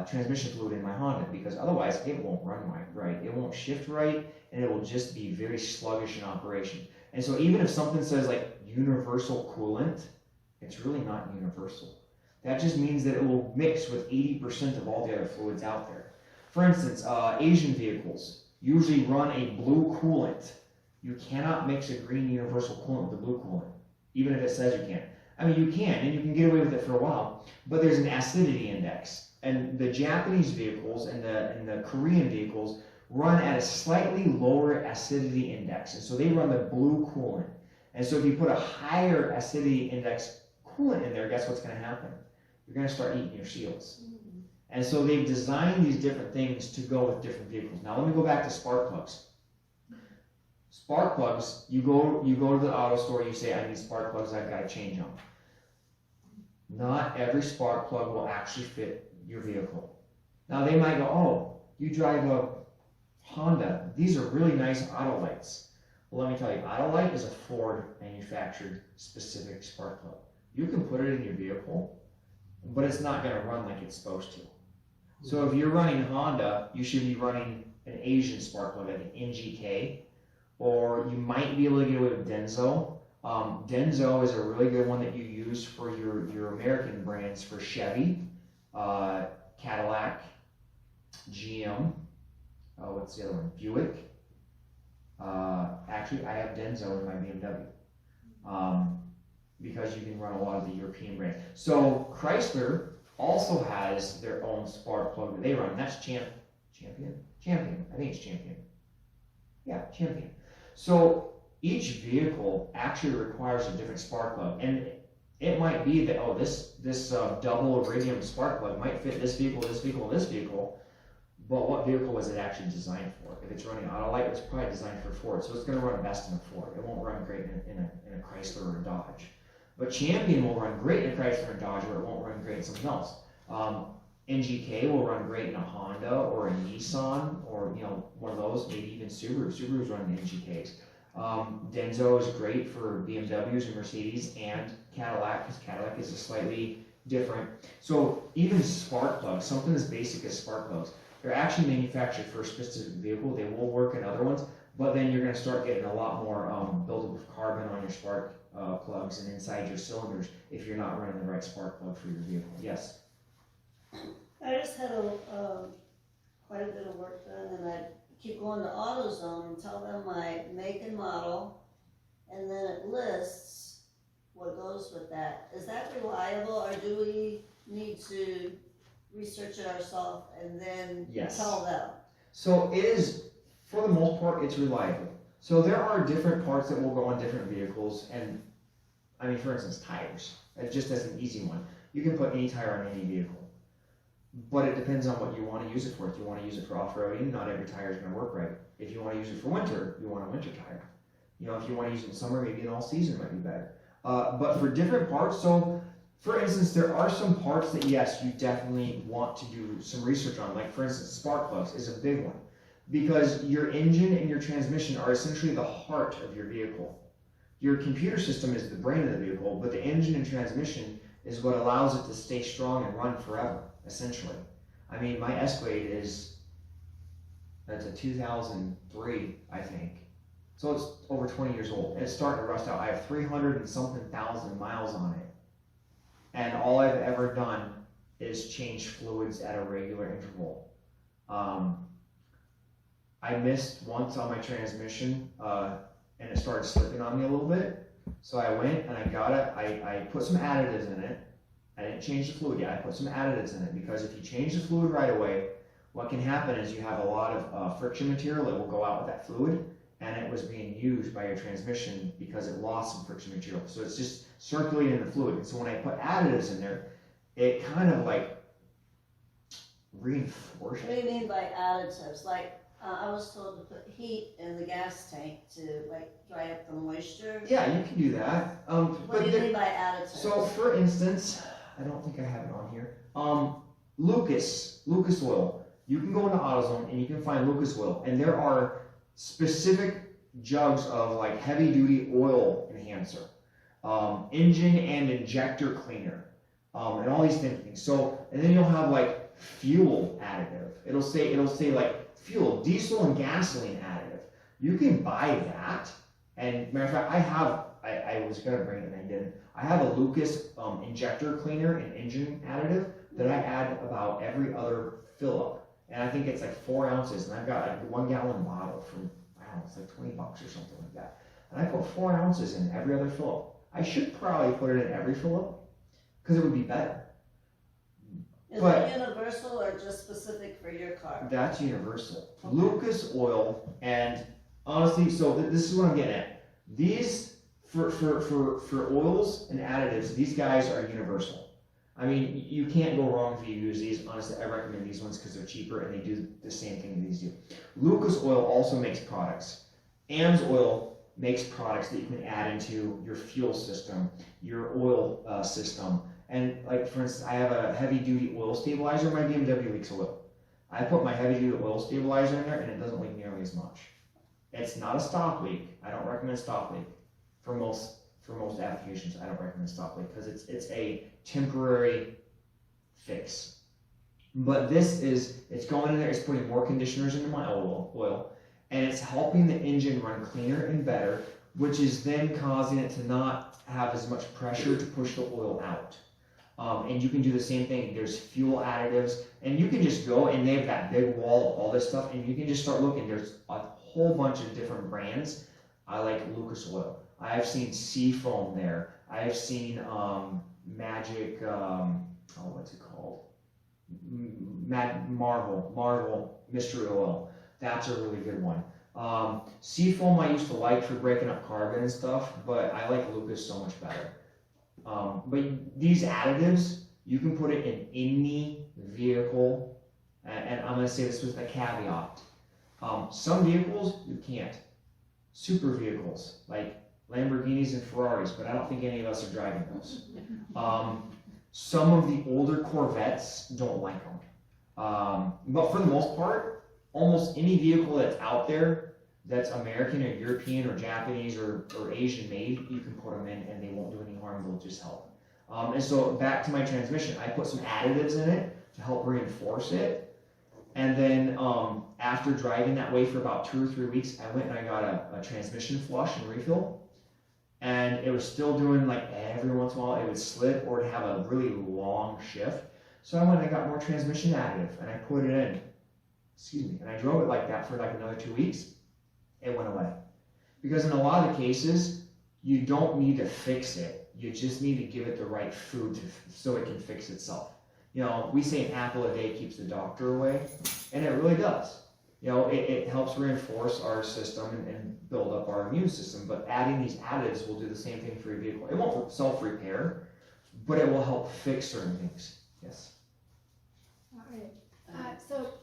transmission fluid in my Honda, because otherwise it won't run right. It won't shift right, and it will just be very sluggish in operation. And so even if something says like universal coolant, it's really not universal. That just means that it will mix with 80% of all the other fluids out there. For instance, Asian vehicles usually run a blue coolant. You cannot mix a green universal coolant with a blue coolant, even if it says you can. I mean, you can, and you can get away with it for a while, but there's an acidity index. And the Japanese vehicles and the Korean vehicles run at a slightly lower acidity index, and so they run the blue coolant. And so if you put a higher acidity index coolant in there, guess what's going to happen? You're going to start eating your seals. And so they've designed these different things to go with different vehicles. Now let me go back to spark plugs. Spark plugs, you go to the auto store, you say, I need spark plugs, I've got to change them. Not every spark plug will actually fit your vehicle. Now they might go, oh, you drive a Honda, these are really nice auto lights. Well, let me tell you, auto light is a Ford manufactured specific spark plug. You can put it in your vehicle, but it's not going to run like it's supposed to. So if you're running Honda, you should be running an Asian spark plug, like an NGK, or you might be able to get away with Denso. Denso is a really good one that you use for your American brands, for Chevy, Cadillac, GM, what's the other one? Buick. Actually, I have Denso in my BMW. Because you can run a lot of the European brands. So Chrysler also has their own spark plug that they run. That's Champion. I think it's Champion. Yeah, Champion. So each vehicle actually requires a different spark plug, and it might be that this double iridium spark plug might fit this vehicle, this vehicle, and this vehicle. But what vehicle was it actually designed for? If it's running Autolite, it's probably designed for Ford, so it's going to run best in a Ford. It won't run great in a Chrysler or a Dodge. But Champion will run great in a Chrysler and Dodge, or it won't run great in something else. NGK will run great in a Honda or a Nissan, or one of those, maybe even Subaru. Subaru's running NGKs. Denso is great for BMWs and Mercedes and Cadillac, because Cadillac is a slightly different. So even spark plugs, something as basic as spark plugs, they're actually manufactured for a specific vehicle. They will work in other ones, but then you're going to start getting a lot more buildup of carbon on your spark plugs and inside your cylinders if you're not running the right spark plug for your vehicle. Yes? I just had quite a bit of work done, and I keep going to AutoZone and tell them my make and model, and then it lists what goes with that. Is that reliable, or do we need to research it ourselves and then tell them? So it is, for the most part, it's reliable. So there are different parts that will go on different vehicles, and I mean, for instance, tires. Just as an easy one, you can put any tire on any vehicle. But it depends on what you want to use it for. If you want to use it for off-roading, not every tire is going to work right. If you want to use it for winter, you want a winter tire. If you want to use it in summer, maybe an all-season might be better. But for different parts, so for instance, there are some parts that, yes, you definitely want to do some research on. Like, for instance, spark plugs is a big one. Because your engine and your transmission are essentially the heart of your vehicle. Your computer system is the brain of the vehicle, but the engine and transmission is what allows it to stay strong and run forever. Essentially. I mean, my Escalade that's a 2003, I think. So it's over 20 years old. It's starting to rust out. I have 300 and something thousand miles on it. And all I've ever done is change fluids at a regular interval. I missed once on my transmission, and it started slipping on me a little bit. So I went and I got it. I put some additives in it. I didn't change the fluid yet. I put some additives in it, because if you change the fluid right away, what can happen is you have a lot of friction material that will go out with that fluid, and it was being used by your transmission because it lost some friction material. So it's just circulating in the fluid. And so when I put additives in there, it kind of like reinforced. What do you mean by additives? Like, I was told to put heat in the gas tank to dry up the moisture. Yeah, you can do that. What do you mean by additives? So for instance, I don't think I have it on here. Lucas oil. You can go into AutoZone and you can find Lucas oil, and there are specific jugs of like heavy duty oil enhancer, engine and injector cleaner, and all these different things. So, and then you'll have like fuel additive. It'll say like fuel, diesel and gasoline additive. You can buy that, and matter of fact, I was gonna bring it and I didn't. I have a Lucas injector cleaner and engine additive that I add about every other fill up, and I think it's like 4 ounces, and I've got a 1 gallon bottle for, I don't know, it's like $20 or something like that, and I put 4 ounces in every other fill up. I should probably put it in every fill up because it would be better. Is that universal or just specific for your car? That's universal. Okay. Lucas oil, and honestly, so this is what I'm getting at. These for oils and additives, these guys are universal. I mean, you can't go wrong if you use these. Honestly, I recommend these ones because they're cheaper and they do the same thing these do. Lucas oil also makes products. AMS oil makes products that you can add into your fuel system, your oil system. And like, for instance, I have a heavy duty oil stabilizer. My BMW leaks oil. I put my heavy duty oil stabilizer in there and it doesn't leak nearly as much. It's not a stock leak. I don't recommend stock leak. For most applications, I don't recommend stock leak because it's a temporary fix. But it's going in there, it's putting more conditioners into my oil, and it's helping the engine run cleaner and better, which is then causing it to not have as much pressure to push the oil out. And you can do the same thing. There's fuel additives, and you can just go and they have that big wall of all this stuff, and you can just start looking. There's a whole bunch of different brands. I like Lucas Oil. I've seen Seafoam there. I've seen Magic, what's it called? Marvel Mystery Oil. That's a really good one. Seafoam I used to like for breaking up carbon and stuff, but I like Lucas so much better. But these additives, you can put it in any vehicle, and I'm going to say this with a caveat. Some vehicles, you can't. Super vehicles, like Lamborghinis and Ferraris, but I don't think any of us are driving those. Some of the older Corvettes don't like them. But for the most part, almost any vehicle that's out there that's American or European or Japanese or Asian made, you can put them in and they won't do any harm, they'll just help. And so back to my transmission, I put some additives in it to help reinforce it. And then after driving that way for about 2 or 3 weeks, I went and I got a transmission flush and refill. And it was still doing, like, every once in a while it would slip or it'd have a really long shift. So I went and I got more transmission additive and I put it in. And I drove it like that for like another 2 weeks. It went away. Because in a lot of the cases, you don't need to fix it. You just need to give it the right food so it can fix itself. You know, we say an apple a day keeps the doctor away, and it really does. You know, it helps reinforce our system and build up our immune system, but adding these additives will do the same thing for your vehicle. It won't self-repair, but it will help fix certain things. Yes? All right. So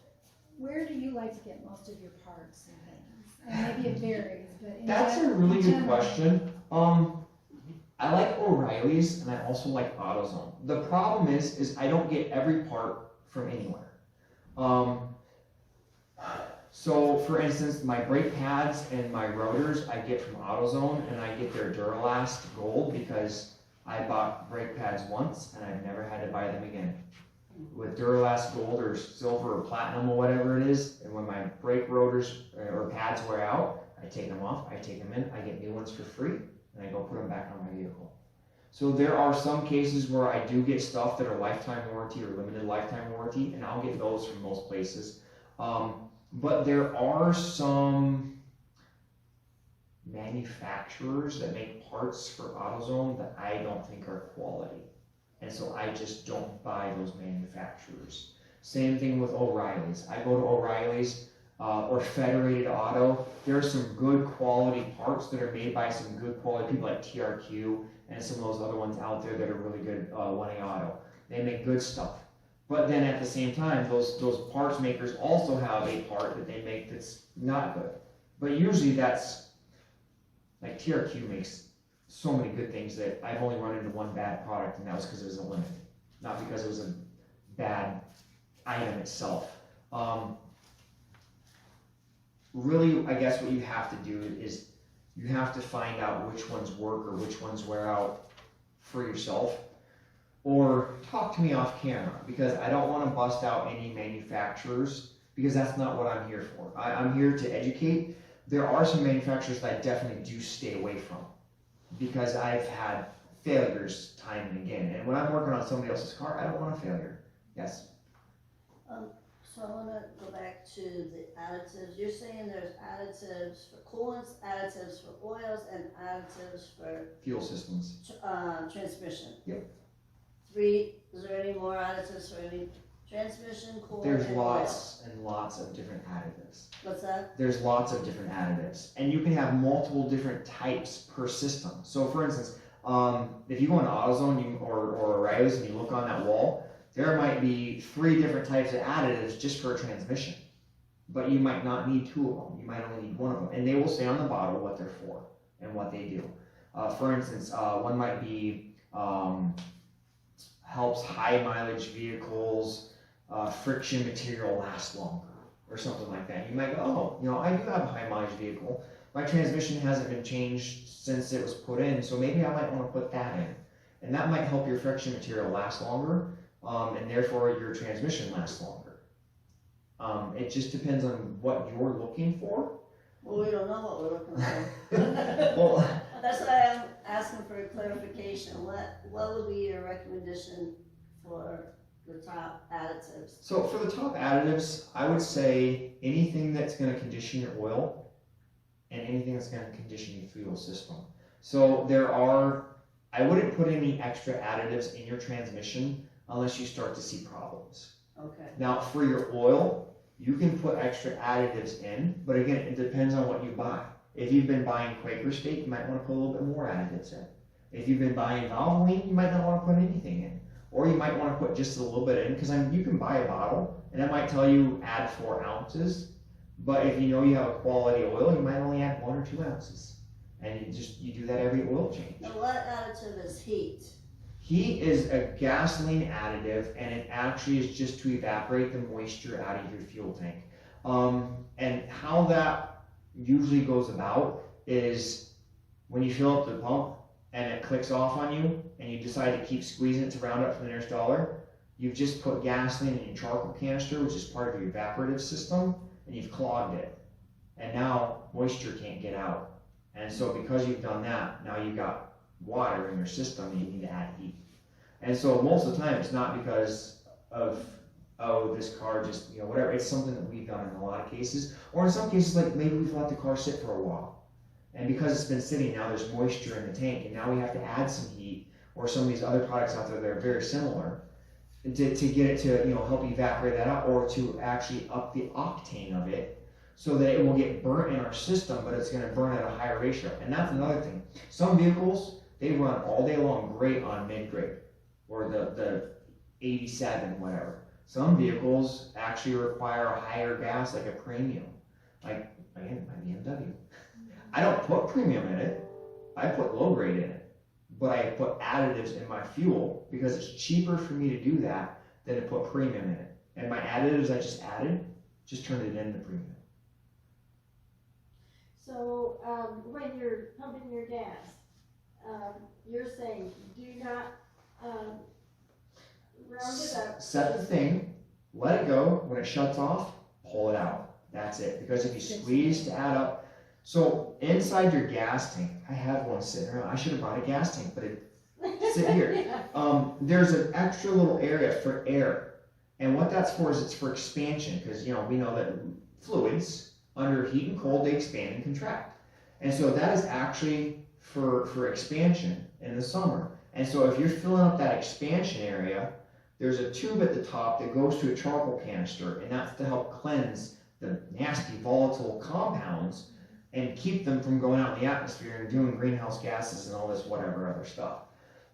where do you like to get most of your parts and things? And maybe it varies, but That's a really good question. I like O'Reilly's and I also like AutoZone. The problem is I don't get every part from anywhere. So for instance, my brake pads and my rotors I get from AutoZone, and I get their Duralast Gold because I bought brake pads once and I've never had to buy them again. With Duralast Gold or Silver or Platinum or whatever it is, and when my brake rotors or pads wear out, I take them off, I take them in, I get new ones for free, and I go put them back on my vehicle. So there are some cases where I do get stuff that are lifetime warranty or limited lifetime warranty, and I'll get those from most places. But there are some manufacturers that make parts for AutoZone that I don't think are quality. And so I just don't buy those manufacturers. Same thing with O'Reilly's. I go to O'Reilly's or Federated Auto. There are some good quality parts that are made by some good quality people like TRQ and some of those other ones out there that are really good, 1A Auto. They make good stuff. But then at the same time, those parts makers also have a part that they make that's not good. But usually that's, like TRQ makes so many good things that I've only run into one bad product, and that was because it was a limit, not because it was a bad item itself. Really, I guess what you have to do is you have to find out which ones work or which ones wear out for yourself, or talk to me off camera, because I don't want to bust out any manufacturers, because that's not what I'm here for. I'm here to educate. There are some manufacturers that I definitely do stay away from, because I've had failures time and again. And when I'm working on somebody else's car, I don't want a failure. Yes? So I want to go back to the additives. You're saying there's additives for coolants, additives for oils, and additives for Fuel systems. Transmission. Yep. Is there any more additives for any transmission, coolant, There's and lots and lots of different additives. What's that? There's lots of different additives. And you can have multiple different types per system. So for instance, if you go on AutoZone or O'Reilly's and you look on that wall, there might be 3 different types of additives just for a transmission. But you might not need 2 of them. You might only need 1 of them. And they will say on the bottle what they're for and what they do. For instance, one might be helps high mileage vehicles, friction material last longer, or something like that. You might go, oh, I do have a high mileage vehicle. My transmission hasn't been changed since it was put in, so maybe I might want to put that in. And that might help your friction material last longer, and therefore your transmission lasts longer. It just depends on what you're looking for. Well, we don't know what we're looking for. Well, That's why I'm asking for a clarification. What would be your recommendation for the top additives? So for the top additives, I would say anything that's going to condition your oil and anything that's going to condition your fuel system. So I wouldn't put any extra additives in your transmission unless you start to see problems. Okay. Now for your oil, you can put extra additives in, but again, it depends on what you buy. If you've been buying Quaker State, you might want to put a little bit more additives in. If you've been buying Valvoline, you might not want to put anything in. Or you might want to put just a little bit in, because you can buy a bottle, and it might tell you add 4 ounces, but if you know you have a quality oil, you might only add 1 or 2 ounces. And you do that every oil change. Now what additive is heat? Heat is a gasoline additive, and it actually is just to evaporate the moisture out of your fuel tank. And how that usually goes about is when you fill up the pump and it clicks off on you, and you decide to keep squeezing it to round up for the nearest dollar, you've just put gasoline in your charcoal canister, which is part of your evaporative system, and you've clogged it. And now moisture can't get out. And so because you've done that, now you've got water in your system and you need to add heat. And so most of the time it's not because of, oh, this car just, whatever. It's something that we've done in a lot of cases. Or in some cases, like maybe we've let the car sit for a while. And because it's been sitting, now there's moisture in the tank, and now we have to add some heat, or some of these other products out there that are very similar, to get it to help evaporate that out, or to actually up the octane of it, so that it will get burnt in our system, but it's going to burn at a higher ratio. And that's another thing. Some vehicles, they run all day long great on mid-grade, or the 87, whatever. Some vehicles actually require a higher gas, like a premium, like again, my BMW. I don't put premium in it, I put low grade in it, but I put additives in my fuel because it's cheaper for me to do that than to put premium in it. And my additives I just added, just turned it into premium. So, when you're pumping your gas, you're saying do not, round it up. Set the thing, let it go. When it shuts off, pull it out. That's it. Because if you squeeze to add up, so inside your gas tank, I have one sitting around. I should have brought a gas tank, but it's sitting here. There's an extra little area for air, and what that's for is it's for expansion. Because we know that fluids under heat and cold, they expand and contract, and so that is actually for expansion in the summer. And so if you're filling up that expansion area, there's a tube at the top that goes to a charcoal canister, and that's to help cleanse the nasty volatile compounds and keep them from going out in the atmosphere and doing greenhouse gases and all this whatever other stuff.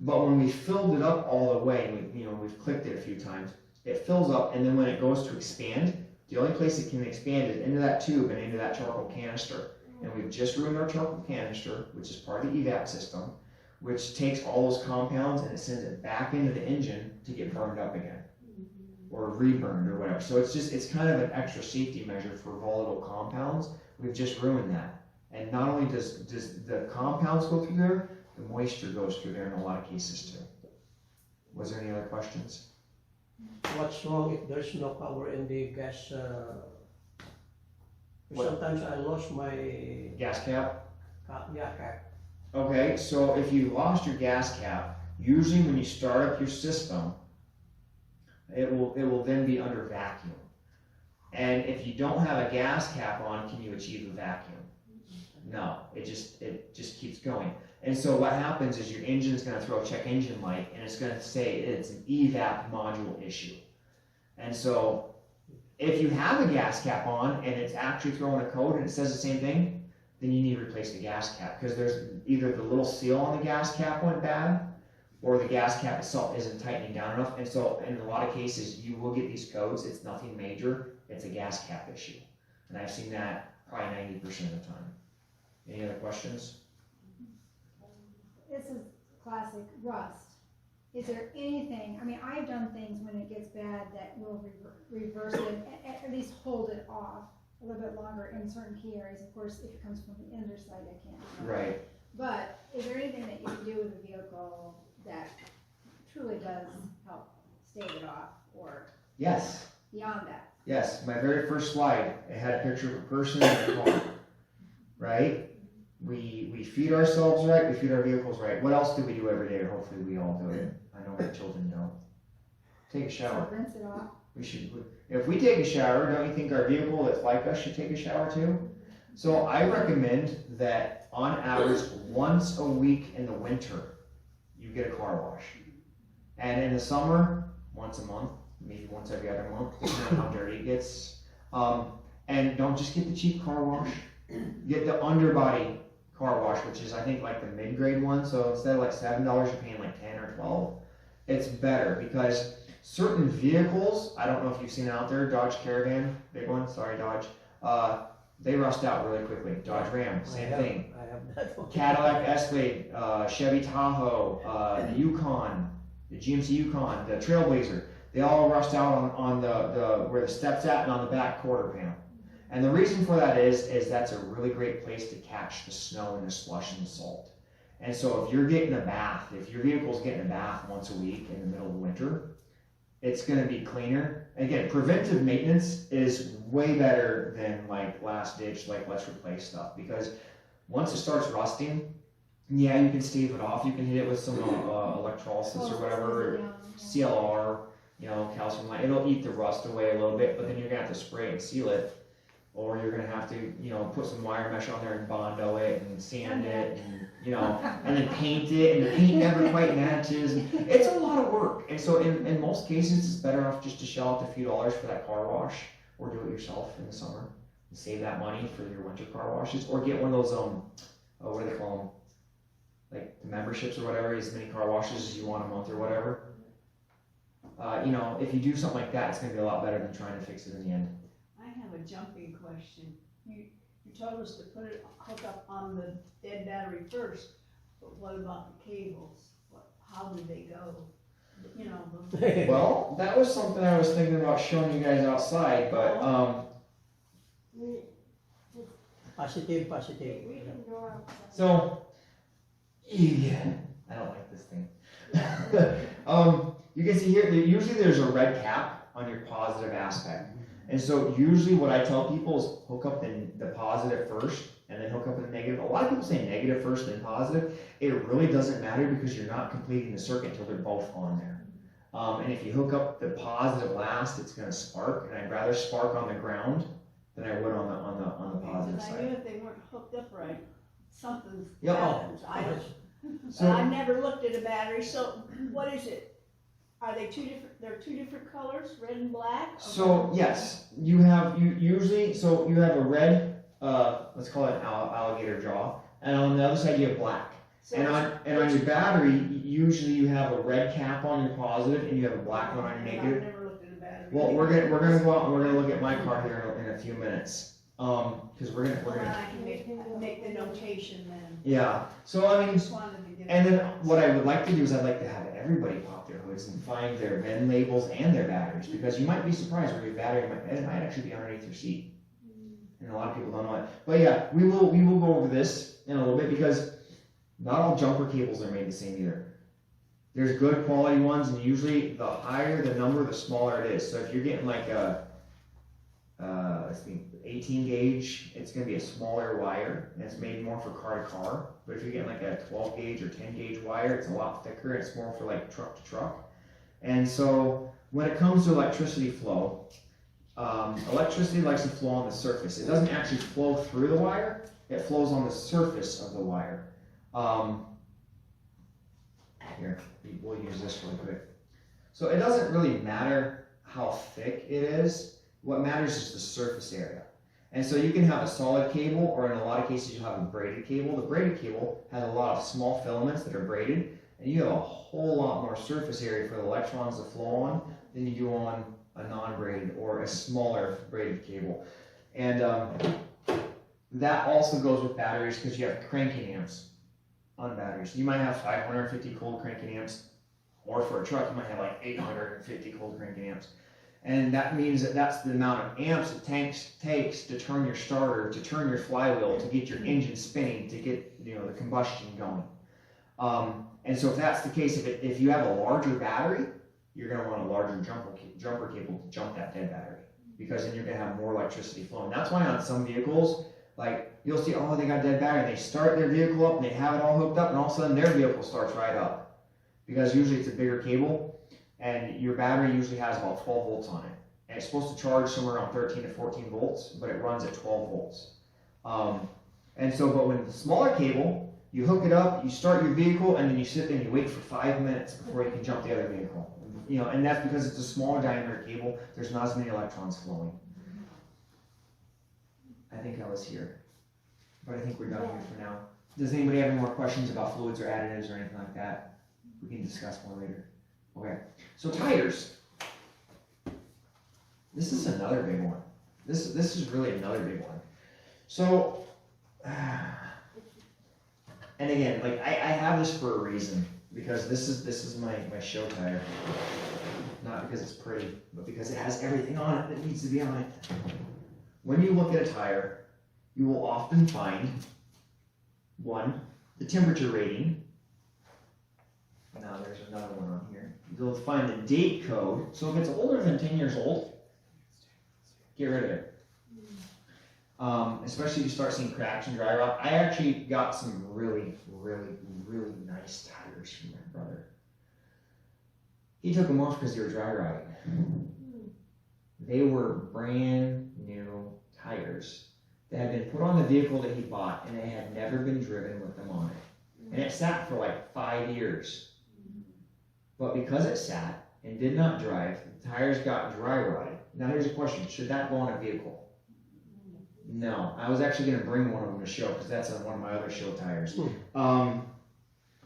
But when we filled it up all the way, we've clicked it a few times, it fills up, and then when it goes to expand, the only place it can expand is into that tube and into that charcoal canister. And we've just ruined our charcoal canister, which is part of the evap system, which takes all those compounds and it sends it back into the engine to get burned up again, or reburned or whatever. So it's kind of an extra safety measure for volatile compounds. We've just ruined that. And not only does the compounds go through there, the moisture goes through there in a lot of cases too. Was there any other questions? What's wrong if there's no power in the gas? Sometimes I lost my Gas cap? cap. Okay, so if you lost your gas cap, usually when you start up your system, it will then be under vacuum. And if you don't have a gas cap on, can you achieve a vacuum? No, it just keeps going. And so what happens is your engine's going to throw a check engine light, and it's going to say it's an evap module issue. And so if you have a gas cap on and it's actually throwing a code and it says the same thing, then you need to replace the gas cap, because there's either the little seal on the gas cap went bad, or the gas cap itself isn't tightening down enough. And so in a lot of cases, you will get these codes. It's nothing major. It's a gas cap issue. And I've seen that probably 90% of the time. Any other questions? This is classic rust. Is there anything, I've done things when it gets bad that will reverse it, at least hold it off a little bit longer in certain key areas. Of course, if it comes from the underside, I can't do that. Right. But is there anything that you can do with the vehicle that truly does help stave it off, or Yes. beyond that? Yes. My very first slide, it had a picture of a person in a car. Right? We we feed ourselves right, we feed our vehicles right. What else do we do every day? Or hopefully we all do it. I know our children don't. Take a shower. So rinse it off. If we take a shower, don't you think our vehicle that's like us should take a shower too? So I recommend that on average, once a week in the winter, you get a car wash. And in the summer, once a month, maybe once every other month, depending on how dirty it gets. And don't just get the cheap car wash. Get the underbody car wash, which is I think like the mid-grade one. So instead of like $7, you're paying like 10 or 12. It's better because certain vehicles, I don't know if you've seen it out there, Dodge Caravan, big one, sorry Dodge, they rust out really quickly. Dodge Ram, same thing. I have that one. Cadillac Escalade, Chevy Tahoe, the Yukon, the GMC Yukon, the Trailblazer, they all rust out on the where the step's at and on the back quarter panel. And the reason for that is that's a really great place to catch the snow and the slush and the salt. And so if you're getting a bath, if your vehicle's getting a bath once a week in the middle of the winter, it's going to be cleaner. Again, preventive maintenance is way better than like last ditch, like let's replace stuff. Because once it starts rusting, yeah, you can stave it off. You can hit it with some electrolysis or whatever, CLR, you know, calcium light. It'll eat the rust away a little bit, but then you're going to have to spray and seal it. Or you're going to have to, you know, put some wire mesh on there and Bondo it and sand it and, you know, and then paint it, and the paint never quite matches. And it's a lot of work. And so in most cases, it's better off just to shell out a few dollars for that car wash or do it yourself in the summer and save that money for your winter car washes, or get one of those, what do they call them? Like the memberships or whatever, as many car washes as you want a month or whatever. You know, if you do something like that, it's going to be a lot better than trying to fix it in the end. I have a jumping question. You told us to hook up on the dead battery first, but what about the cables? How do they go? You know. Well, that was something I was thinking about showing you guys outside, but Positive. We can go outside. so yeah, I don't like this thing. You can see here, usually there's a red cap on your positive aspect. And so usually what I tell people is hook up the positive first and then hook up the negative. A lot of people say negative first then positive. It really doesn't matter because you're not completing the circuit until they're both on there. And if you hook up the positive last, it's going to spark, and I'd rather spark on the ground than I would on the positive Because I knew side. if they weren't hooked up right, something's Yeah. happens. So I never looked at a battery, so what is it? Are they two different, they're two different colors, red and black? So yes, you have a red, let's call it an alligator jaw, and on the other side you have black. So And on your battery, usually you have a red cap on your positive and you have a black one on your negative. I've never looked at a battery. Well, we're gonna go out and we're gonna look at my car here in a few minutes. Because we're Well, gonna I can make the notation then. yeah. So I I mean, just wanted to get. and then what I would like to do is I'd like to have everybody pop their hoods and find their VIN labels and their batteries, because you might be surprised where your battery might actually be underneath your seat. And a lot of people don't know it. But yeah, we will go over this in a little bit, because not all jumper cables are made the same either. There's good quality ones, and usually the higher the number, the smaller it is. So if you're getting like a 18 gauge, it's going to be a smaller wire, and it's made more for car to car. But if you're getting like a 12 gauge or 10 gauge wire, it's a lot thicker. It's more for like truck to truck. And so when it comes to electricity flow, electricity likes to flow on the surface. It doesn't actually flow through the wire. It flows on the surface of the wire. Here, we'll use this really quick. So it doesn't really matter how thick it is. What matters is the surface area. And so you can have a solid cable, or in a lot of cases you'll have a braided cable. The braided cable has a lot of small filaments that are braided, and you have a whole lot more surface area for the electrons to flow on than you do on a non-braided or a smaller braided cable. And that also goes with batteries, because you have cranking amps on batteries. You might have 550 cold cranking amps, or for a truck you might have like 850 cold cranking amps. And that means that that's the amount of amps it takes to turn your starter, to turn your flywheel, to get your engine spinning, to get the combustion going. And so if that's the case, if you have a larger battery, you're going to want a larger jumper cable to jump that dead battery, because then you're going to have more electricity flowing. That's why on some vehicles, like you'll see, oh, they got dead battery. They start their vehicle up, and they have it all hooked up, and all of a sudden their vehicle starts right up. Because usually it's a bigger cable, and your battery usually has about 12 volts on it. And it's supposed to charge somewhere around 13 to 14 volts, but it runs at 12 volts. And so, but with the smaller cable, you hook it up, you start your vehicle, and then you sit there and you wait for 5 minutes before you can jump the other vehicle. You know, and that's because it's a smaller diameter cable. There's not as many electrons flowing. I think I was here, but I think we're done here for now. Does anybody have any more questions about fluids or additives or anything like that? We can discuss more later. Okay, so tires. This is another big one. This is really another big one. So, and again, like I have this for a reason, because this is my show tire. Not because it's pretty, but because it has everything on it that needs to be on it. When you look at a tire, you will often find, one, the temperature rating. Now there's another one on here. You'll find the date code. So if it's older than 10 years old, get rid of it. Especially if you start seeing cracks and dry rot. I actually got some really, really, really nice tires from my brother. He took them off because they were dry rotting. They were brand new tires that had been put on the vehicle that he bought, and they had never been driven with them on it. And it sat for like 5 years. But because it sat and did not drive, the tires got dry rotted. Now here's a question, should that go on a vehicle? No, I was actually going to bring one of them to show, because that's on one of my other show tires.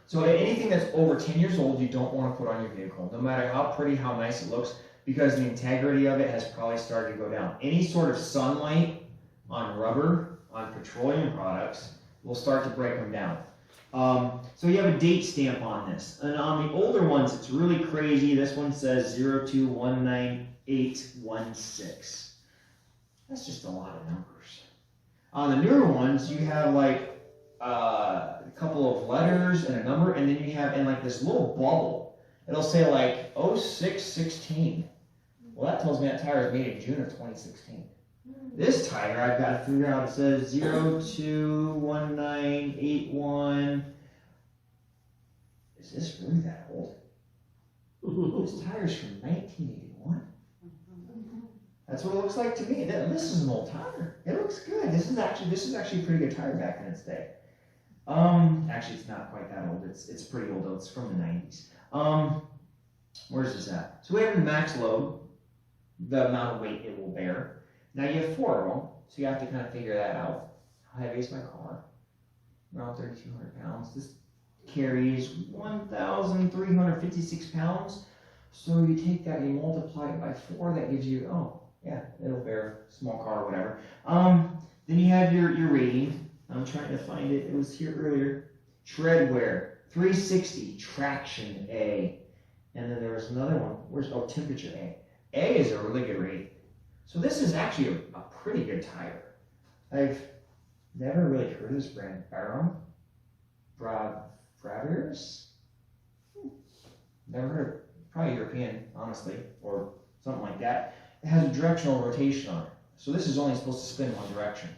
So anything that's over 10 years old, you don't want to put on your vehicle, no matter how pretty, how nice it looks, because the integrity of it has probably started to go down. Any sort of sunlight on rubber, on petroleum products, will start to break them down. So you have a date stamp on this. And on the older ones, it's really crazy. This one says 0219816. That's just a lot of numbers. On the newer ones, you have like a couple of letters and a number, and then you have in like this little bubble. It'll say like 0616. Well, that tells me that tire is made in June of 2016. This tire, I've got to figure out, it says 021981. Is this really that old? This tire's from 1981. That's what it looks like to me. This is an old tire. It looks good. This is actually a pretty good tire back in its day. Actually, it's not quite that old. It's pretty old though. It's from the 90s. Where's this at? So we have the max load, the amount of weight it will bear. Now you have 4 of them, so you have to kind of figure that out. How heavy is my car? Around 3,200 pounds. This carries 1,356 pounds. So you take that and you multiply it by 4. That gives you, oh yeah, it'll bear a small car or whatever. Then you have your rating. I'm trying to find it. It was here earlier. Tread wear 360 traction A, and then there was another one. Temperature A. A is a really good rating. So this is actually a pretty good tire. I've never really heard of this brand. Braviers? Never heard of it. Probably European, honestly, or something like that. It has a directional rotation on it. So this is only supposed to spin one direction.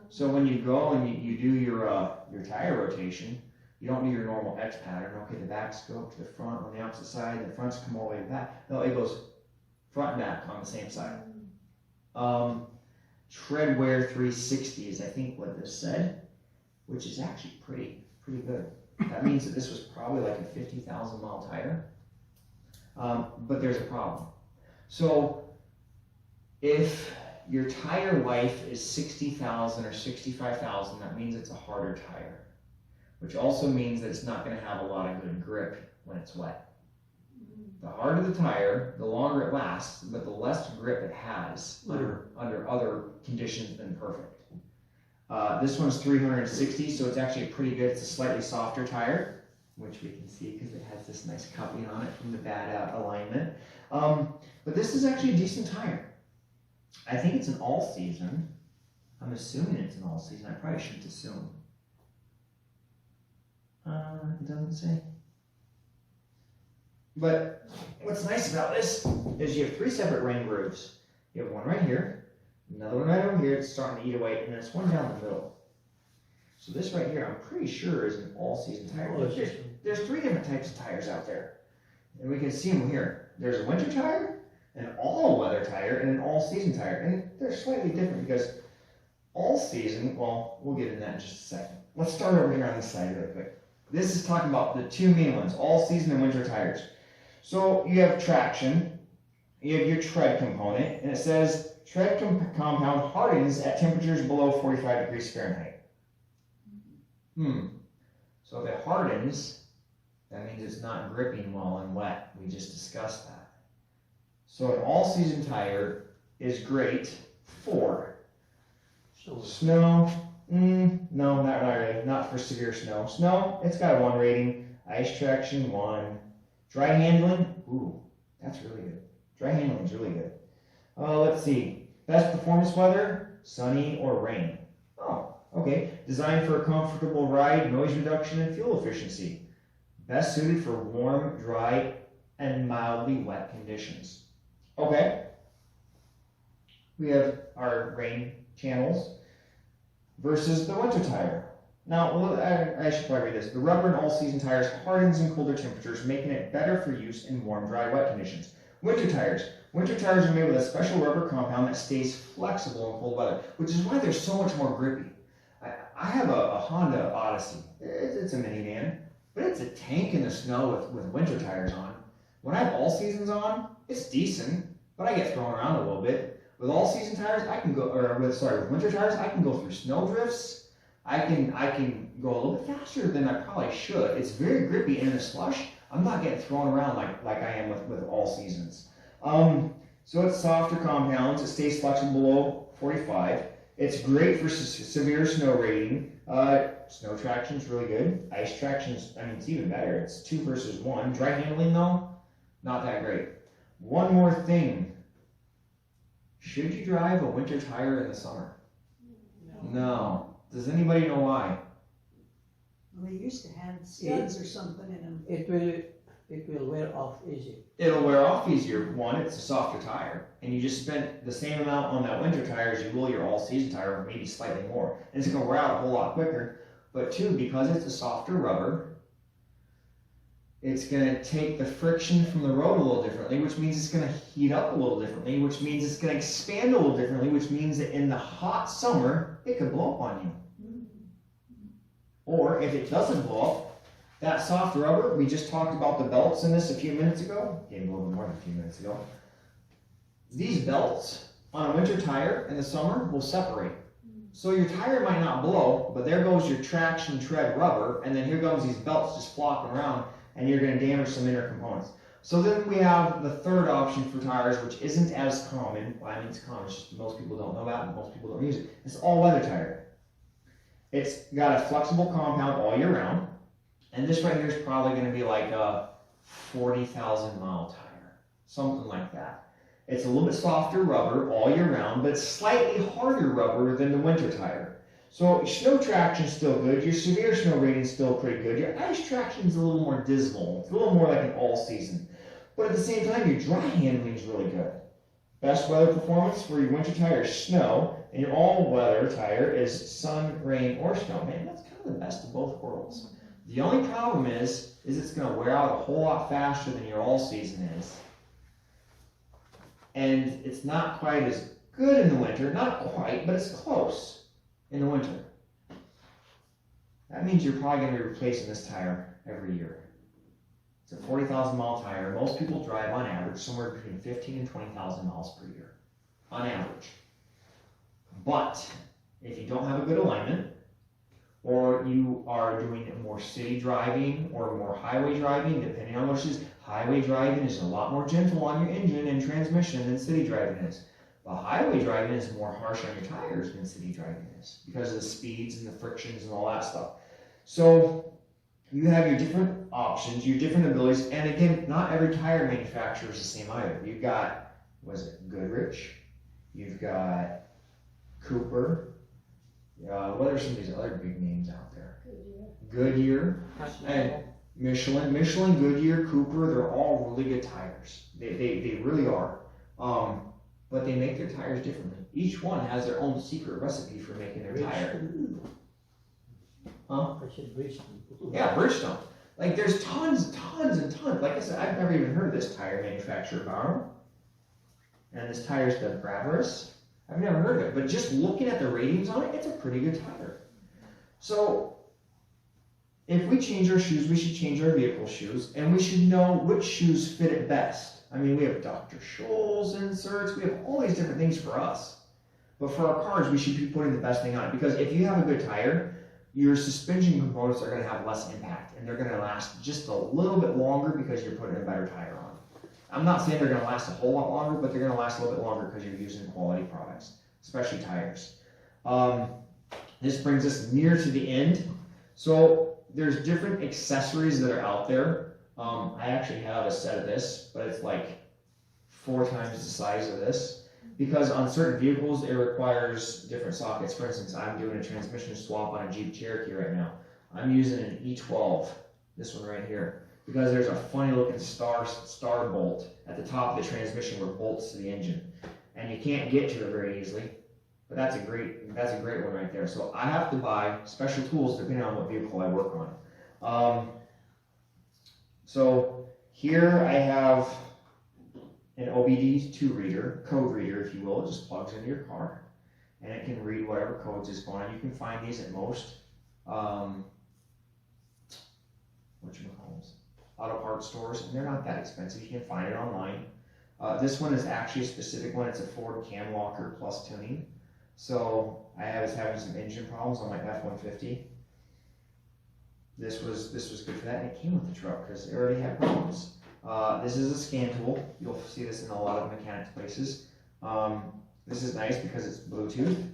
So when you go and you do your tire rotation, you don't do your normal X pattern. Okay, the backs go up to the front on the opposite side, the fronts come all the way to the back. No, it goes front and back on the same side. Tread wear 360 is I think what this said, which is actually pretty good. That means that this was probably like a 50,000 mile tire. But there's a problem. So if your tire life is 60,000 or 65,000, that means it's a harder tire, which also means that it's not going to have a lot of good grip when it's wet. The harder the tire, the longer it lasts, but the less grip it has under other conditions than perfect. This one's 360, so it's actually pretty good. It's a slightly softer tire, which we can see because it has this nice cupping on it from the bad alignment. But this is actually a decent tire. I think it's an all-season. I'm assuming it's an all-season. I probably shouldn't assume. It doesn't say. But what's nice about this is you have 3 separate ring grooves. You have one right here, another one right over here. It's starting to eat away, and there's one down the middle. So this right here, I'm pretty sure is an all-season tire. All season. There's 3 different types of tires out there. And we can see them here. There's a winter tire, an all-weather tire, and an all-season tire. And they're slightly different because all-season, well, we'll get into that in just a second. Let's start over here on this side really quick. This is talking about the 2 main ones, all-season and winter tires. So you have traction, you have your tread component, and it says tread compound hardens at temperatures below 45 degrees Fahrenheit. So if it hardens, that means it's not gripping well and wet. We just discussed that. So an all-season tire is great for So, snow. No, not really. Not for severe snow. Snow, it's got a 1 rating. Ice traction, 1. Dry handling, ooh, that's really good. Dry handling is really good. Let's see. Best performance weather, sunny or rain. Oh, okay. Designed for a comfortable ride, noise reduction, and fuel efficiency. Best suited for warm, dry, and mildly wet conditions. Okay. We have our rain channels versus the winter tire. Now, I should probably read this. The rubber in all-season tires hardens in colder temperatures, making it better for use in warm, dry, wet conditions. Winter tires. Winter tires are made with a special rubber compound that stays flexible in cold weather, which is why they're so much more grippy. I have a Honda Odyssey. It's a minivan, but it's a tank in the snow with winter tires on. When I have all seasons on, it's decent, but I get thrown around a little bit. With all-season tires, I can go, with winter tires, I can go through snow drifts. I can go a little bit faster than I probably should. It's very grippy, and in the slush, I'm not getting thrown around like I am with all seasons. So it's softer compounds. It stays flexible below 45. It's great for severe snow rating. Snow traction is really good. Ice traction is, it's even better. It's 2 versus 1. Dry handling though, not that great. One more thing. Should you drive a winter tire in the summer? No. Does anybody know why? Well, they used to have studs or something in them. it will wear off easy. It'll wear off easier. 1, it's a softer tire, and you just spent the same amount on that winter tire as you will your all-season tire, or maybe slightly more. And it's going to wear out a whole lot quicker. But 2, because it's a softer rubber, it's going to take the friction from the road a little differently, which means it's going to heat up a little differently, which means it's going to expand a little differently, which means that in the hot summer, it could blow up on you. Or if it doesn't blow up, that soft rubber, we just talked about the belts in this a few minutes ago, maybe a little bit more than a few minutes ago. These belts on a winter tire in the summer will separate. So your tire might not blow, but there goes your traction tread rubber, and then here comes these belts just flopping around, and you're going to damage some inner components. So then we have the third option for tires, which isn't as common. Well, it's common, it's just most people don't know that, and most people don't use it. It's all-weather tire. It's got a flexible compound all year round, and this right here is probably going to be like a 40,000 mile tire, something like that. It's a little bit softer rubber all year round, but it's slightly harder rubber than the winter tire. So snow traction is still good, your severe snow rating is still pretty good, your ice traction is a little more dismal, it's a little more like an all season. But at the same time, your dry handling is really good. Best weather performance for your winter tire is snow, and your all-weather tire is sun, rain, or snow. Man, that's kind of the best of both worlds. The only problem is it's going to wear out a whole lot faster than your all-season is. And it's not quite as good in the winter, not quite, but it's close in the winter. That means you're probably going to be replacing this tire every year. It's a 40,000 mile tire. Most people drive on average somewhere between 15 and 20,000 miles per year, on average. But if you don't have a good alignment, or you are doing more city driving or more highway driving, depending on what it is, highway driving is a lot more gentle on your engine and transmission than city driving is. But highway driving is more harsh on your tires than city driving is because of the speeds and the frictions and all that stuff. So you have your different options, your different abilities, and again, not every tire manufacturer is the same either. You've got, Goodrich, you've got Cooper, what are some of these other big names out there? Goodyear, and Michelin, Goodyear, Cooper, they're all really good tires. They really are. But they make their tires differently. Each one has their own secret recipe for making their tire. I said Bridgestone. Yeah, Bridgestone. Like there's tons and tons. Like I said, I've never even heard of this tire manufacturer, Barrow. And this tire's the Bradverse. I've never heard of it, but just looking at the ratings on it, it's a pretty good tire. So if we change our shoes, we should change our vehicle shoes, and we should know which shoes fit it best. I mean, we have Dr. Scholl's inserts, we have all these different things for us. But for our cars, we should be putting the best thing on it, because if you have a good tire, your suspension components are going to have less impact, and they're going to last just a little bit longer because you're putting a better tire on. I'm not saying they're going to last a whole lot longer, but they're going to last a little bit longer because you're using quality products, especially tires. This brings us near to the end. So there's different accessories that are out there. I actually have a set of this, but it's like 4 times the size of this, because on certain vehicles it requires different sockets. For instance, I'm doing a transmission swap on a Jeep Cherokee right now. I'm using an E12, this one right here, because there's a funny looking star bolt at the top of the transmission where it bolts to the engine, and you can't get to it very easily. But that's a great one right there. So I have to buy special tools depending on what vehicle I work on. So here I have an OBD2 reader, code reader if you will. It just plugs into your car and it can read whatever codes is going on. You can find these at most auto parts stores, and they're not that expensive. You can find it online. This one is actually a specific one. It's a Ford Cam Walker Plus tuning. So I was having some engine problems on my F-150. This was good for that, and it came with the truck because it already had problems. This is a scan tool. You'll see this in a lot of mechanics places. This is nice because it's Bluetooth.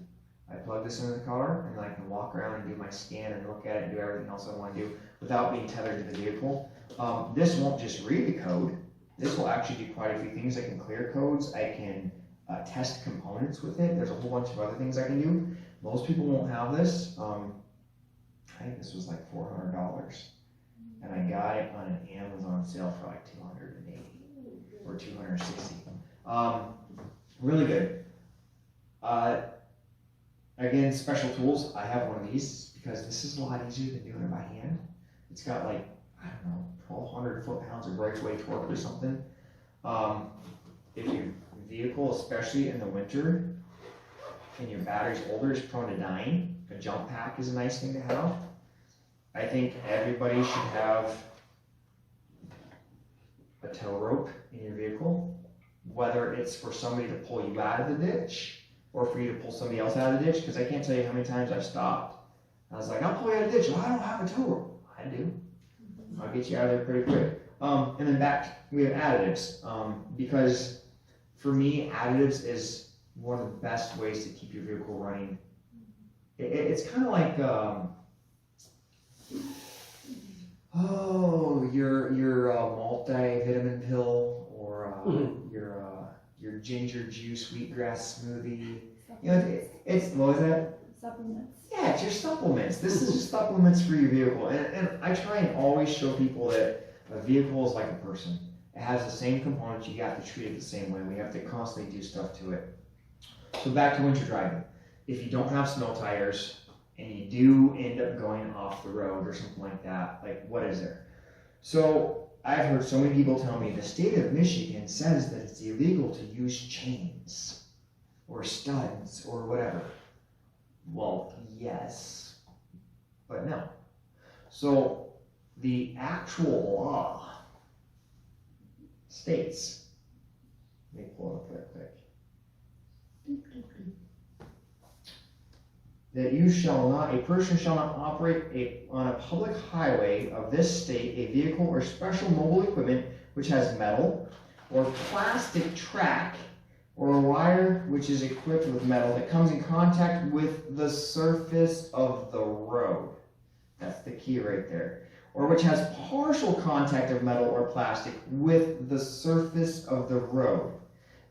I plug this into the car and I can walk around and do my scan and look at it and do everything else I want to do without being tethered to the vehicle. This won't just read the code. This will actually do quite a few things. I can clear codes. I can test components with it. There's a whole bunch of other things I can do. Most people won't have this. I think this was like $400, and I got it on an Amazon sale for like $280 or $260. Really good. Again, special tools. I have one of these because this is a lot easier than doing it by hand. It's got like, I don't know, 1,200 foot-pounds of breakaway torque or something. If your vehicle, especially in the winter, and your battery's older, is prone to dying, a jump pack is a nice thing to have. I think everybody should have a tow rope in your vehicle, whether it's for somebody to pull you out of the ditch or for you to pull somebody else out of the ditch, because I can't tell you how many times I've stopped. I was like, I'll pull you out of the ditch. Well, I don't have a tow rope. I do. I'll get you out of there pretty quick. And then back, we have additives, because for me, additives is one of the best ways to keep your vehicle running. It's kind of like, your multivitamin pill, or your ginger juice wheatgrass smoothie. You know, it's what was that? Supplements. Yeah, it's your supplements. This is just supplements for your vehicle. And I try and always show people that a vehicle is like a person. It has the same components. You have to treat it the same way. We have to constantly do stuff to it. So back to winter driving. If you don't have snow tires and you do end up going off the road or something like that, like what is there? So I've heard so many people tell me the state of Michigan says that it's illegal to use chains or studs or whatever. Well, yes, but no. So the actual law states, let me pull it up real quick, that a person shall not operate on a public highway of this state a vehicle or special mobile equipment which has metal or plastic track or a wire which is equipped with metal that comes in contact with the surface of the road. That's the key right there. Or which has partial contact of metal or plastic with the surface of the road,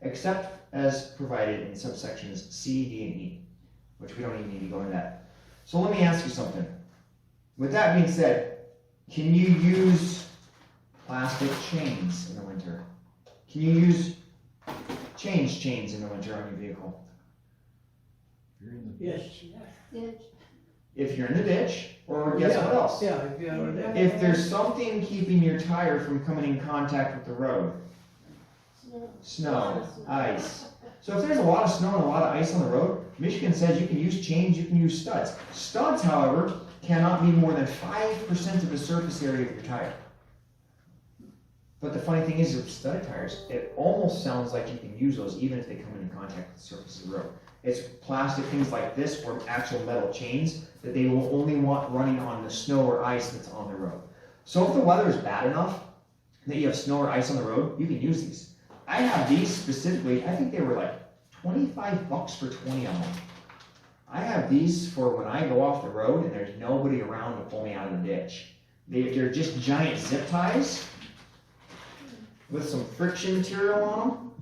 except as provided in subsections C, D, and E, which we don't even need to go into that. So let me ask you something. With that being said, can you use plastic chains in the winter? Can you change chains in the winter on your vehicle? Yes. Ditch. if you're in the ditch, or guess what else? Yeah, if you are there. If there's something keeping your tire from coming in contact with the road, snow, ice. So if there's a lot of snow and a lot of ice on the road, Michigan says you can use chains, you can use studs. Studs, however, cannot be more than 5% of the surface area of your tire. But the funny thing is with studded tires, it almost sounds like you can use those even if they come in contact with the surface of the road. It's plastic things like this or actual metal chains that they will only want running on the snow or ice that's on the road. So if the weather is bad enough that you have snow or ice on the road, you can use these. I have these specifically, I think they were like $25 for 20 of them. I have these for when I go off the road and there's nobody around to pull me out of the ditch. They're just giant zip ties with some friction material on them.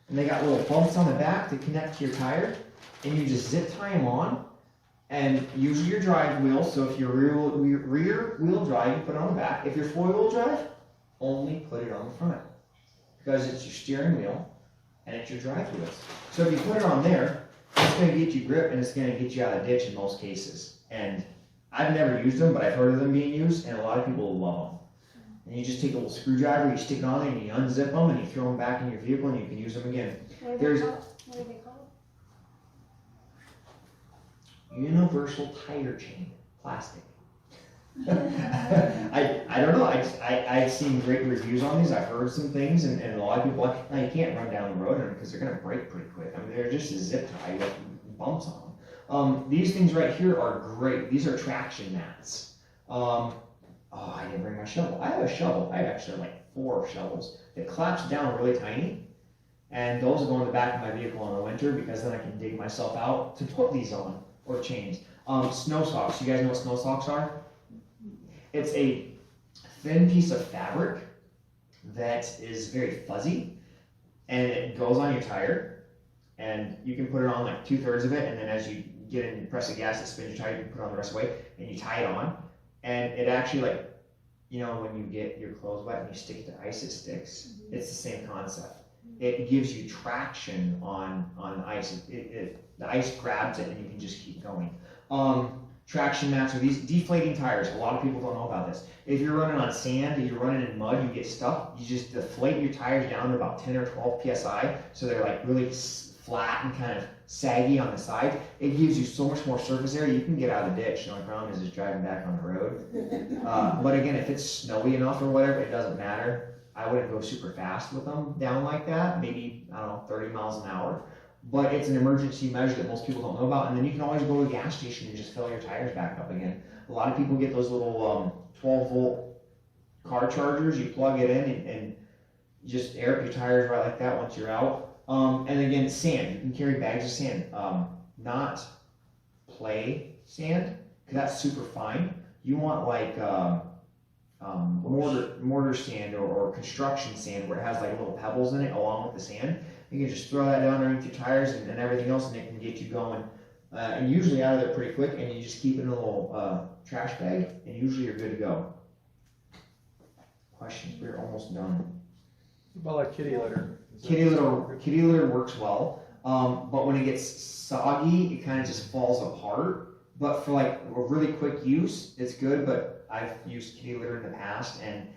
And they got little bumps on the back to connect to your tire. And you just zip tie them on and use your drive wheel. So if you're rear wheel drive, you put it on the back. If you're four wheel drive, only put it on the front. Because it's your steering wheel and it's your drive wheels. So if you put it on there, it's going to get you grip and it's going to get you out of the ditch in most cases. And I've never used them, but I've heard of them being used, and a lot of people love them. And you just take a little screwdriver, you stick it on there, and you unzip them, and you throw them back in your vehicle, and you can use them again. What are There's- they called? What are they called? Universal tire chain, plastic. I don't know. I've seen great reviews on these. I've heard some things, and a lot of people are like, no, you can't run down the road because they're going to break pretty quick. I mean, they're just a zip tie with bumps on them. These things right here are great. These are traction mats. Oh, I didn't bring my shovel. I have a shovel. I have actually like 4 shovels that collapse down really tiny, and those go in the back of my vehicle in the winter because then I can dig myself out to put these on, or chains. Snow socks. You guys know what snow socks are? It's a thin piece of fabric that is very fuzzy, and it goes on your tire, and you can put it on like 2/3 of it, and then as you get in and press the gas, it spins your tire, you can put it on the rest of the way, and you tie it on, and it actually, like, you know, when you get your clothes wet and you stick it to ice, it sticks. It's the same concept. It gives you traction on ice. The ice grabs it and you can just keep going. Traction mats are these deflating tires. A lot of people don't know about this. If you're running on sand, if you're running in mud, you get stuck, you just deflate your tires down to about 10 or 12 PSI, so they're like really flat and kind of saggy on the side. It gives you so much more surface area, you can get out of the ditch. The only problem is just driving back on the road. But again, if it's snowy enough or whatever, it doesn't matter. I wouldn't go super fast with them down like that, maybe, I don't know, 30 miles an hour. But it's an emergency measure that most people don't know about, and then you can always go to a gas station and just fill your tires back up again. A lot of people get those little 12-volt car chargers. You plug it in and just air up your tires right like that once you're out. And again, sand. You can carry bags of sand, not play sand, because that's super fine. You want like mortar sand or construction sand where it has like little pebbles in it along with the sand. You can just throw that down underneath your tires and everything else, and it can get you going. And usually out of there pretty quick, and you just keep it in a little trash bag, and usually you're good to go. Questions? We're almost done. About like kitty litter. Kitty litter works well, but when it gets soggy, it kind of just falls apart. But for like a really quick use, it's good. But I've used kitty litter in the past, and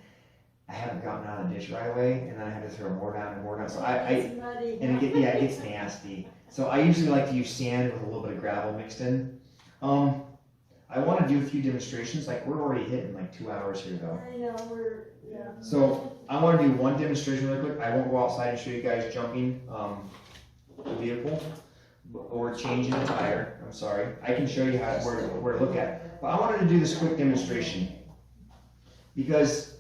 I haven't gotten out of the ditch right away, and then I had to throw more down and more down. So It's muddy. it gets nasty. So I usually like to use sand with a little bit of gravel mixed in. I want to do a few demonstrations. Like, we're already hitting like 2 hours here though. I know, yeah. So I want to do one demonstration really quick. I won't go outside and show you guys jumping the vehicle or changing the tire. I'm sorry. I can show you where to look at. But I wanted to do this quick demonstration because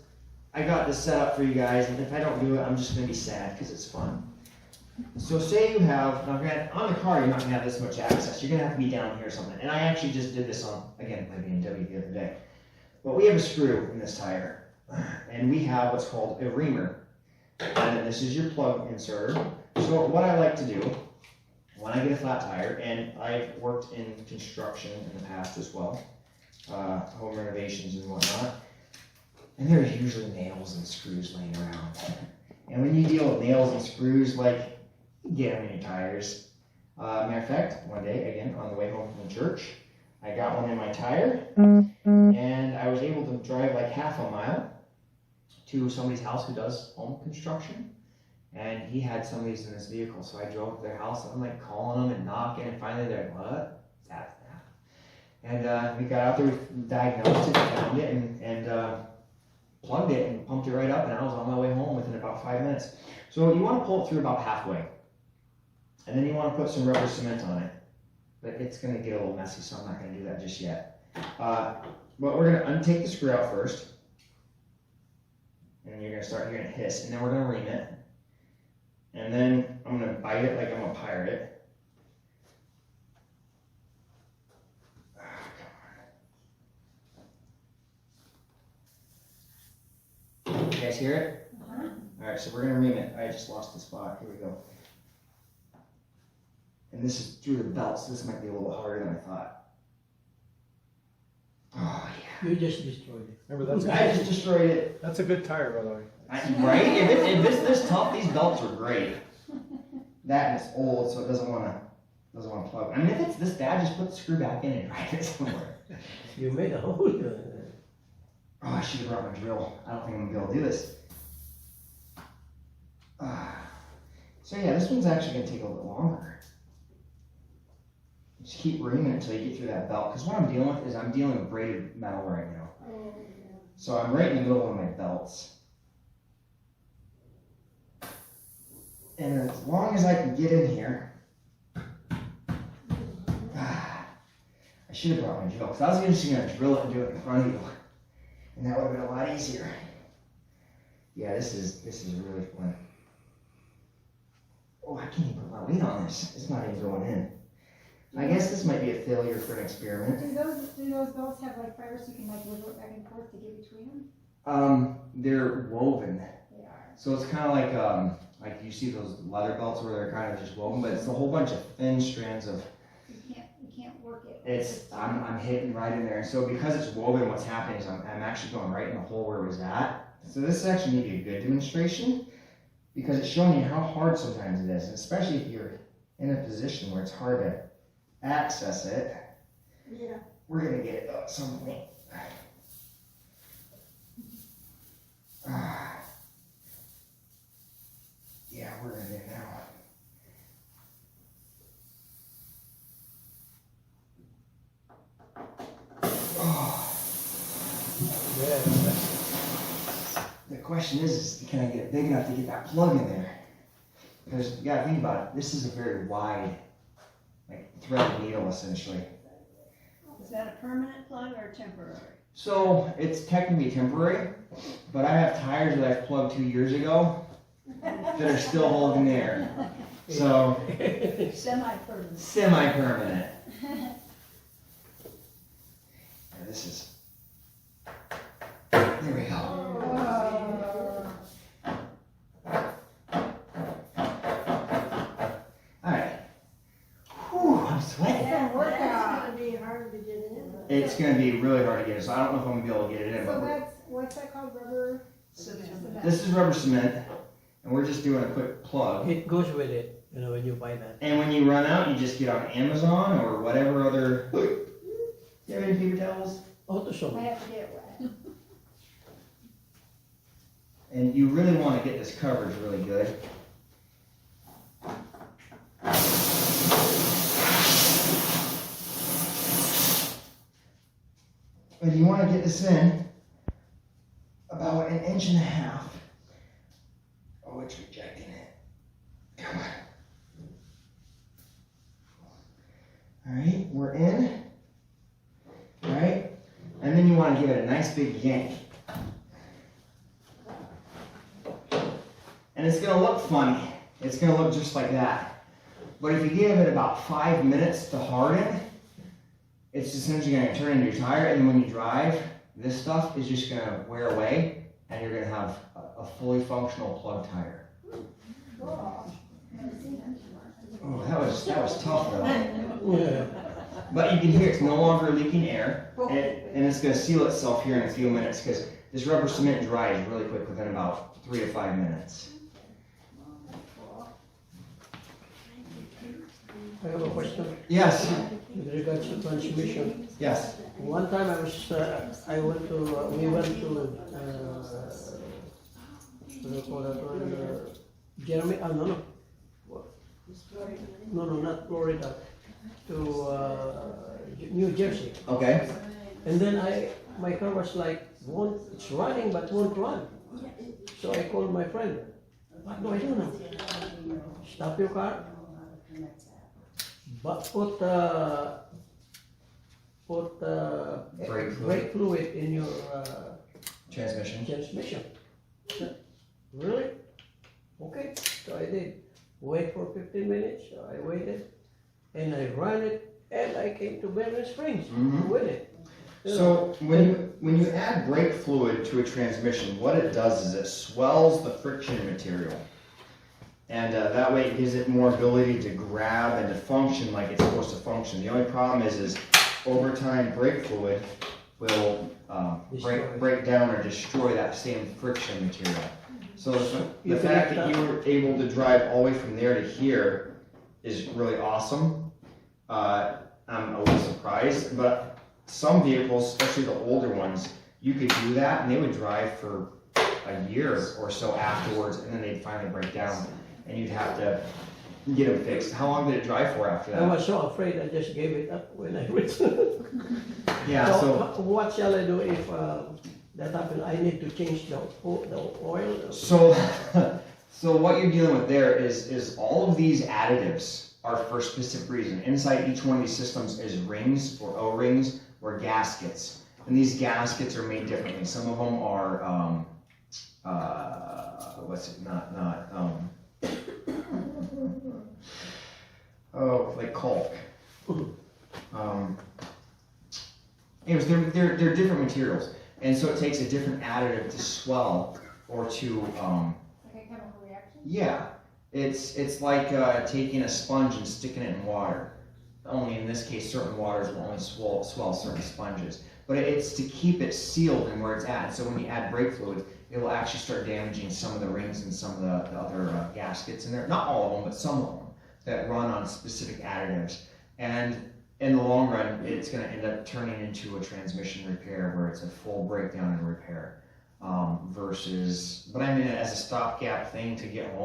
I got this set up for you guys, and if I don't do it, I'm just going to be sad because it's fun. So say you have, now granted, on the car you're not going to have this much access. You're going to have to be down here or something. And I actually just did this on, again, my BMW the other day. But we have a screw in this tire, and we have what's called a reamer. And then this is your plug inserter. So what I like to do when I get a flat tire, and I've worked in construction in the past as well, home renovations and whatnot, and there's usually nails and screws laying around. And when you deal with nails and screws, like, you get them in your tires. Matter of fact, one day, again, on the way home from church, I got one in my tire, and I was able to drive like half a mile to somebody's house who does home construction, and he had some of these in his vehicle. So I drove to their house, and I'm like calling them and knocking, and finally they're like, "What? What's that?" And we got out there, we diagnosed it, found it, and plugged it and pumped it right up, and I was on my way home within about 5 minutes. So you want to pull it through about halfway, and then you want to put some rubber cement on it. But it's going to get a little messy, so I'm not going to do that just yet. But we're going to untake the screw out first, and you're going to start hearing it hiss, and then we're going to ream it, and then I'm going to bite it like I'm a pirate. You guys hear it? Alright, so we're going to ream it. I just lost the spot. Here we go. And this is through the belt, so this might be a little harder than I thought. Oh, yeah. You just destroyed it. Remember, that's I just destroyed it. a good tire, by the way. Right? If it's this tough, these belts are great. That and it's old, so it doesn't want to plug. I mean, if it's this bad, just put the screw back in and drive it somewhere. You made a hole. Oh, I should have brought my drill. I don't think I'm going to be able to do this. So yeah, this one's actually going to take a little bit longer. Just keep reaming it until you get through that belt. Because what I'm dealing with is I'm dealing with braided metal right now. So I'm right in the middle of one of my belts. And as long as I can get in here, I should have brought my drill. Because I was just going to drill it and do it in front of you. And that would have been a lot easier. Yeah, this is really fun. Oh, I can't even put my weight on this. It's not even going in. I guess this might be a failure for an experiment. Do those belts have like fibers so you can like wiggle it back and forth to get between them? They're woven. They are. So it's kind of like you see those leather belts where they're kind of just woven, but it's a whole bunch of thin strands of. You can't work it. I'm hitting right in there. So because it's woven, what's happening is I'm actually going right in the hole where it was at. So this is actually maybe a good demonstration because it's showing you how hard sometimes it is, especially if you're in a position where it's hard to access it. Yeah. We're gonna get it though at some point. Yeah, we're in it now. Oh. Yeah. The question is can I get it big enough to get that plug in there? Because you gotta think about it. This is a very wide, like threaded needle essentially. Is that a permanent plug or temporary? So it's technically temporary, but I have tires that I've plugged 2 years ago that are still holding the air. So Semi-permanent. semi-permanent. Yeah, this is. There we go. All right. Whew, I'm sweating. Yeah, work That's out. gonna be hard to get it in. It's gonna be really hard to get it, so I don't know if I'm gonna be able to get it in. So But what's that called? Rubber Cement. this is rubber cement, and we're just doing a quick plug. It goes with it, when you buy that. And when you run out, you just get on Amazon or whatever other. Do you have any paper towels? I AutoZone. have to get it wet. And you really want to get this coverage really good. And you want to get this in about 1.5 inches. Oh, it's rejecting it. Come on. All right, we're in. All right, and then you want to give it a nice big yank. And it's going to look funny. It's going to look just like that. But if you give it about 5 minutes to harden, it's essentially going to turn into your tire. And when you drive, this stuff is just going to wear away, and you're going to have a fully functional plug tire. Oh, that was tough though. Yeah. But you can hear it's no longer leaking air, and it's going to seal itself here in a few minutes because this rubber cement dries really quick within about 3 to 5 minutes. I have a question Yes. with regards to transmission. Yes. One time we went to, what do you call that one, Jeremy, no, not Florida, to, New Jersey. Okay. And then my car was like, it's running but won't run. So I called my friend, what do I do now? Stop your car, but put brake fluid in your Transmission. transmission. I said, really? Okay, so I did. Wait for 15 minutes, so I waited, and I ran it, and I came to Berlin Springs Mhm. with it. You know, So when you add brake fluid to a transmission, what it does is it swells the friction material. And that way it gives it more ability to grab and to function like it's supposed to function. The only problem is over time brake fluid will break down or destroy that same friction material. So the fact that you were able to drive all the way from there to here is really awesome. I'm a little surprised, but some vehicles, especially the older ones, you could do that and they would drive for a year or so afterwards, and then they'd finally break down and you'd have to get them fixed. How long did it drive for after I that? was so afraid I just gave it up when I went. Yeah, so What shall I do if that happens? I need to change the oil? so what you're dealing with there is all of these additives are for a specific reason. Inside each one of these systems is rings or O-rings or gaskets. And these gaskets are made differently. Some of them are, like caulk. Anyways, they're different materials. And so it takes a different additive to swell or to, Like a chemical reaction? yeah. It's like taking a sponge and sticking it in water. Only in this case, certain waters will only swell certain sponges. But it's to keep it sealed in where it's at. So when you add brake fluid, it will actually start damaging some of the rings and some of the other gaskets in there. Not all of them, but some of them that run on specific additives. And in the long run, it's going to end up turning into a transmission repair where it's a full breakdown and repair. But I mean, as a stopgap thing to get home.